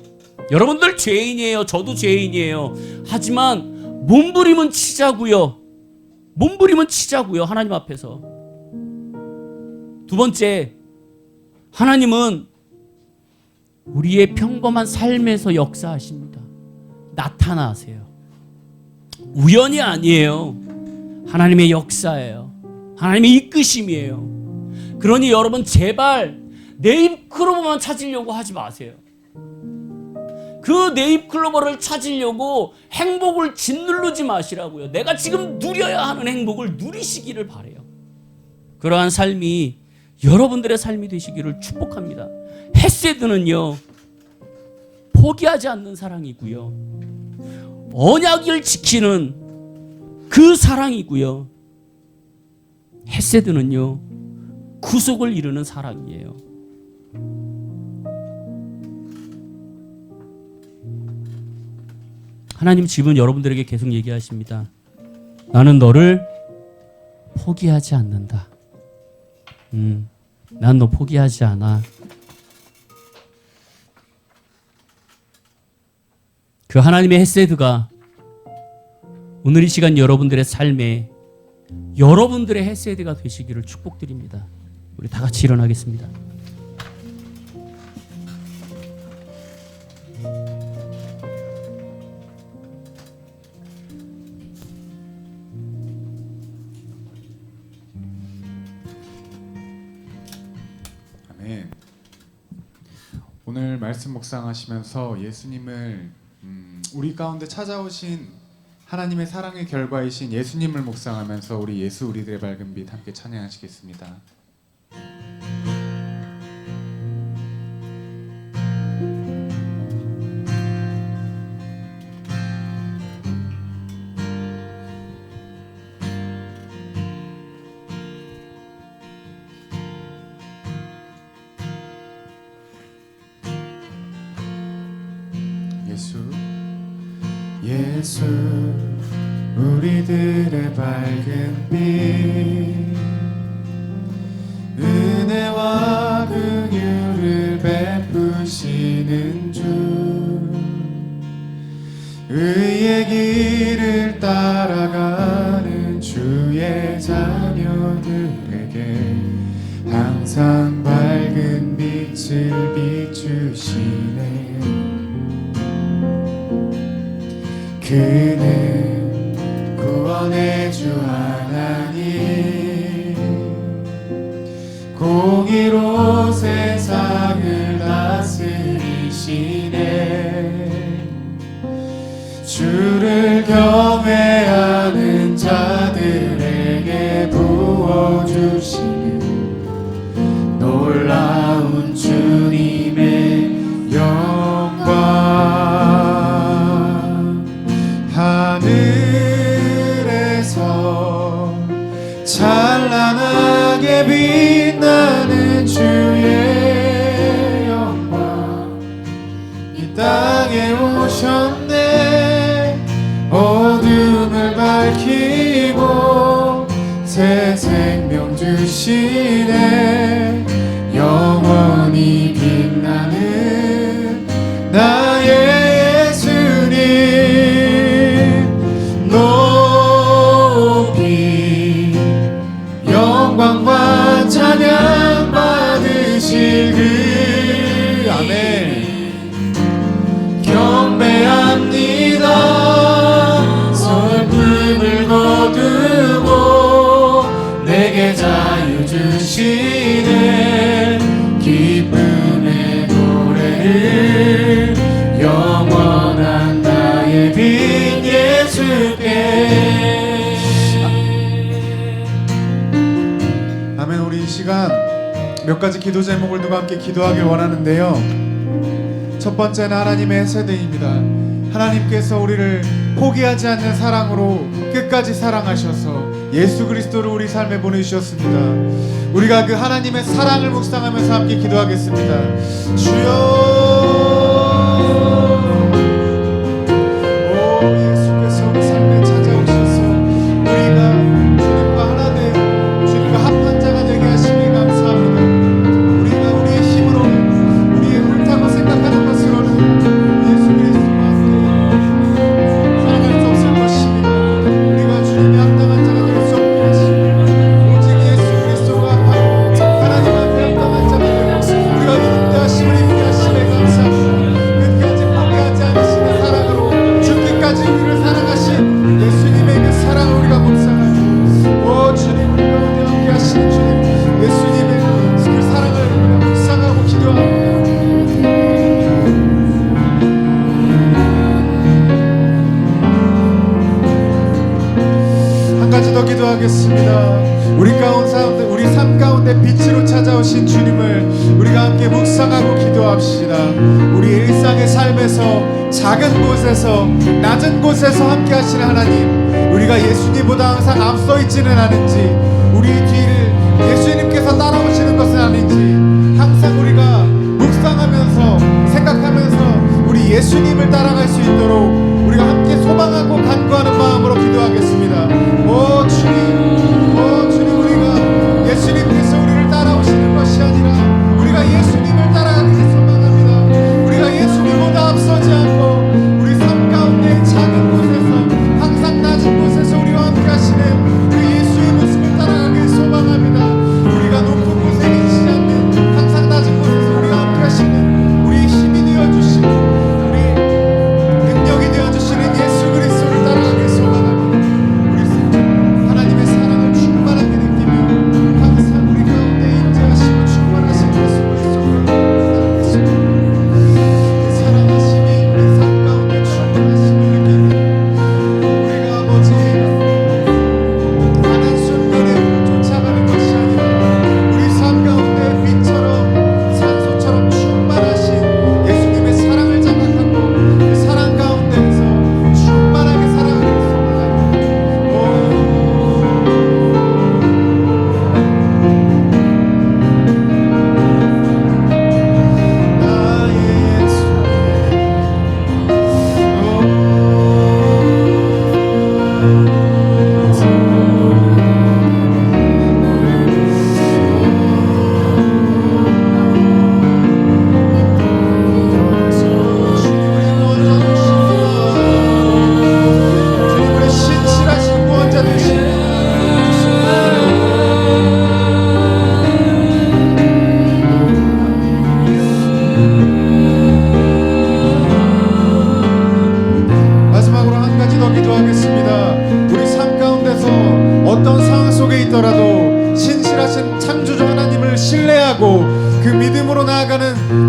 Speaker 5: 여러분들 죄인이에요. 저도 죄인이에요. 하지만 몸부림은 치자고요. 몸부림은 치자고요. 하나님 앞에서. 두 번째, 하나님은 우리의 평범한 삶에서 역사하십니다. 나타나세요. 우연이 아니에요. 하나님의 역사예요. 하나님의 이끄심이에요. 그러니 여러분 제발 네잎클로버만 찾으려고 하지 마세요. 그 네잎클로버를 찾으려고 행복을 짓누르지 마시라고요. 내가 지금 누려야 하는 행복을 누리시기를 바라요. 그러한 삶이 여러분들의 삶이 되시기를 축복합니다. 헤세드는요, 포기하지 않는 사랑이고요, 언약을 지키는 그 사랑이고요, 헤세드는요, 구속을 이루는 사랑이에요. 하나님 지금 여러분들에게 계속 얘기하십니다. 나는 너를 포기하지 않는다. 난 너 포기하지 않아. 그 하나님의 헤세드가 오늘 이 시간 여러분들의 삶에 여러분들의 헤세드가 되시기를 축복드립니다. 우리 다 같이 일어나겠습니다.
Speaker 1: 아멘. 오늘 말씀 묵상하시면서 예수님을 우리 가운데 찾아오신 하나님의 사랑의 결과이신 예수님을 묵상하면서 우리 예수 우리들의 밝은 빛 함께 찬양하시겠습니다. 예수
Speaker 2: 예수 우리들의 밝은 빛 은혜와 긍휼을 베푸시는 주 의의 길을 따라가는 주의 자녀들에게 항상 밝은 빛을 비추시네. 그는 구원의 주 하나님 공의로 세상을 다스리시네. 주를 경외하는 자들에게 부어주시는 놀라운 주님의 영광. 하늘에서 찬란하게 빛나는 주의 영광 이 땅에 오셨네. 어둠을 밝히고 새 생명 주시네. 영원히 빛나는 나의 높이 영광과 찬양 받으실 그 아멘 경배합니다. 슬픔을 거두고 내게 자유 주시네. 기쁨의 노래를 영원한 나의 빛 예수께.
Speaker 1: 아멘. 우리 이 시간 몇 가지 기도 제목을 두고 함께 기도하길 원하는데요. 첫 번째는 하나님의 세대입니다. 하나님께서 우리를 포기하지 않는 사랑으로 끝까지 사랑하셔서 예수 그리스도를 우리 삶에 보내주셨습니다. 우리가 그 하나님의 사랑을 묵상하면서 함께 기도하겠습니다. 주여 예수께서 우리 삶에 찾아오셔서 우리가 주님과 하나 되어 주님과 합한 자가 되게 하시니 감사합니다. 우리가 우리의 힘으로 우리의 옳다고 생각하는 것으로는 예수 그리스도와 함께 살아갈 수 없을 것입니다. 우리가 주님의 합당한 자가 될 수 없게 하시니 오직 예수 그리스도가 하나님 앞에 합당한 자가 되어 우리가 인도하심을 입게 하시네 감사합니다. 끝까지 포기하지 않으시는 사랑으로 주님까지 우리를 사랑하신 예수님의 그 사랑을 우리가 묵상하고 오 주님 우리 가운데 함께 하시는 주님 예수님의 그 사랑을 우리가 묵상하고 기도합니다. 한 가지 더 기도하겠습니다. 우리 삶 가운데 빛으로 찾아오신 주님을 우리가 함께 묵상하고 기도합시다. 우리 일상의 삶에서 작은 곳에서 낮은 곳에서 함께 하시는 하나님, 우리가 예수님보다 항상 앞서 있지는 않은지 우리 뒤를 예수님께서 따라오시는 것은 아닌지 항상 우리가 묵상하면서 생각하면서 우리 예수님을 따라갈 수 있도록 우리가 함께 소망하고 간구하는 마음으로 기도하겠습니다. 오 주님 우리가 예수님께서 우리를 따라오시는 것이 아니라 우리가 예수님을 따라가기를 소망합니다. 우리가 예수님보다 앞서지 않고 우리 삶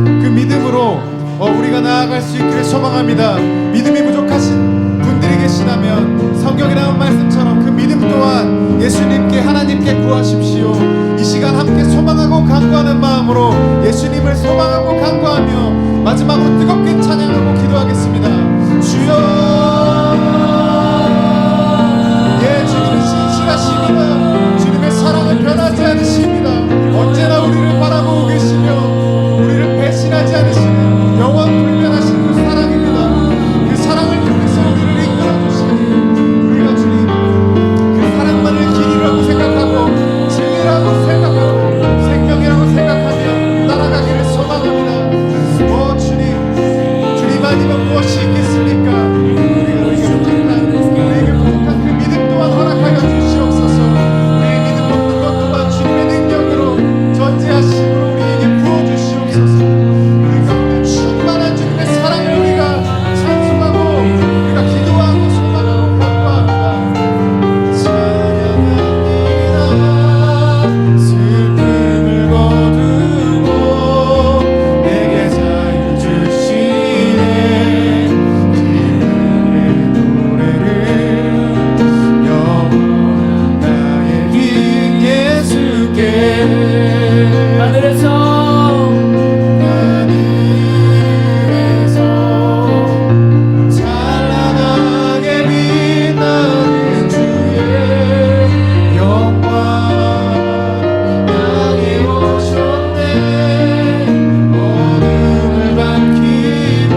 Speaker 2: 그 믿음으로 우리가 나아갈 수 있기를 소망합니다. 믿음이 부족하신 분들이 계시다면 성경에 나온 말씀처럼 그 믿음 또한 예수님께 하나님께 구하십시오. 이 시간 함께 소망하고 간구하는 마음으로 예수님을 소망하고 간구하며 마지막으로 뜨겁게 찬양하고 기도하겠습니다. 주여, 예, 주님은 신실하십니다. 주님의 사랑은 변하지 않으십니다. 언제나 우리를 바라보고 계시며 우리를 배신하지 않으시는 영원 불변하신 그 사랑입니다. 그 사랑을 통해서 우리를 이끌어 주시는 우리가 주님 그 사랑만을 길이라고 생각하고 진리라고 생각하고 생명이라고 생각하며 따라가기를 소망합니다. 주님 아니면 무엇이 있겠습니까? 우리에게 부족한 그 믿음 또한 허락하여 주시옵소서. 우리의 믿음 없는 것 또한 주님의 능력으로 전지하심으로 우리에게 부어주시옵소서. 우리 가운데 충만한 주님의 사랑을 우리가 찬송하고 우리가 기도하고 소망하고 간구합니다. 찬양합니다. 슬픔을 거두고 내게 자유 주시네. 기쁨의 노래를 영원한 나의 긴 예수께
Speaker 5: 하늘에서
Speaker 2: 찬란하게 빛나는 주의 영광 향해 오셨네. 어둠을 밝히고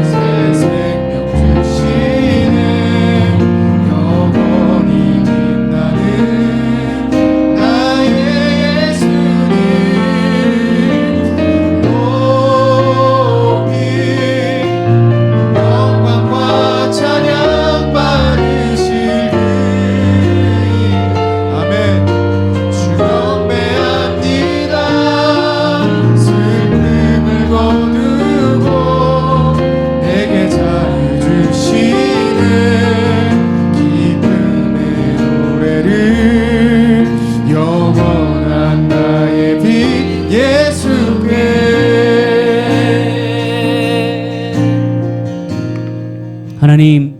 Speaker 2: 새 생명 주시네. 영원히 빛나는 나의 예수님 높이 영광과 찬양 받으실 그이 아멘. 주 경배합니다. 슬픔을 거두고 내게 자유 주시네. 기쁨의 노래를 영원한 나의 빛 예수께.
Speaker 5: 하나님,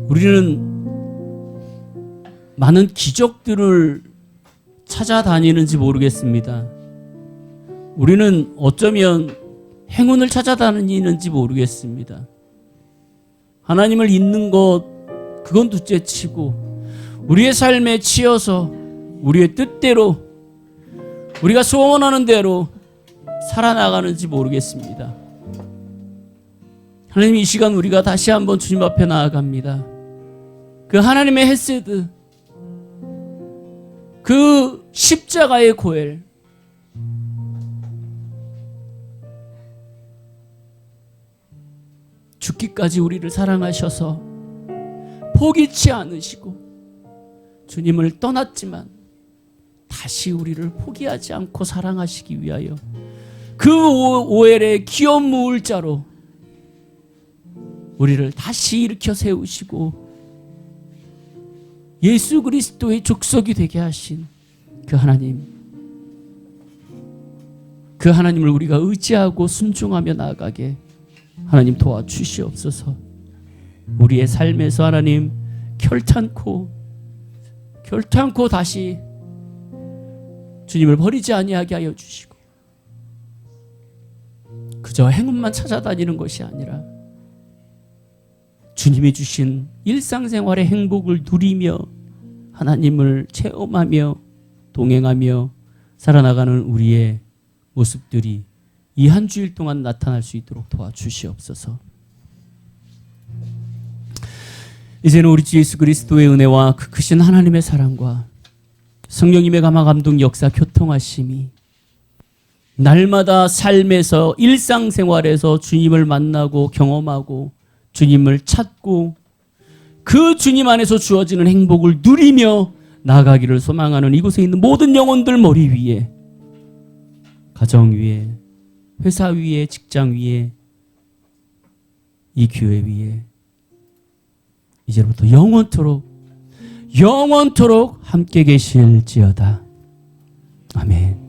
Speaker 5: 우리는 많은 기적들을 찾아다니는지 모르겠습니다. 우리는 어쩌면 행운을 찾아다니는지 모르겠습니다. 하나님을 잊는 것, 그건 둘째치고 우리의 삶에 치여서 우리의 뜻대로 우리가 소원하는 대로 살아나가는지 모르겠습니다. 하나님, 이 시간 우리가 다시 한번 주님 앞에 나아갑니다. 그 하나님의 헤세드, 그 십자가의 고엘, 죽기까지 우리를 사랑하셔서 포기치 않으시고 주님을 떠났지만 다시 우리를 포기하지 않고 사랑하시기 위하여 그 오엘의 기업 무울자로 우리를 다시 일으켜 세우시고 예수 그리스도의 족속이 되게 하신 그 하나님, 그 하나님을 우리가 의지하고 순종하며 나아가게 하나님 도와주시옵소서. 우리의 삶에서 하나님 결탄코 다시 주님을 버리지 아니하게 하여 주시고 그저 행운만 찾아다니는 것이 아니라 주님이 주신 일상생활의 행복을 누리며 하나님을 체험하며 동행하며 살아나가는 우리의 모습들이 이 한 주일 동안 나타날 수 있도록 도와주시옵소서. 이제는 우리 주 예수 그리스도의 은혜와 그 크신 하나님의 사랑과 성령님의 감화 감동 역사 교통하심이 날마다 삶에서 일상생활에서 주님을 만나고 경험하고 주님을 찾고 그 주님 안에서 주어지는 행복을 누리며 나아가기를 소망하는 이곳에 있는 모든 영혼들 머리 위에, 가정 위에, 회사 위에, 직장 위에, 이 교회 위에 이제부터 영원토록 함께 계실지어다. 아멘.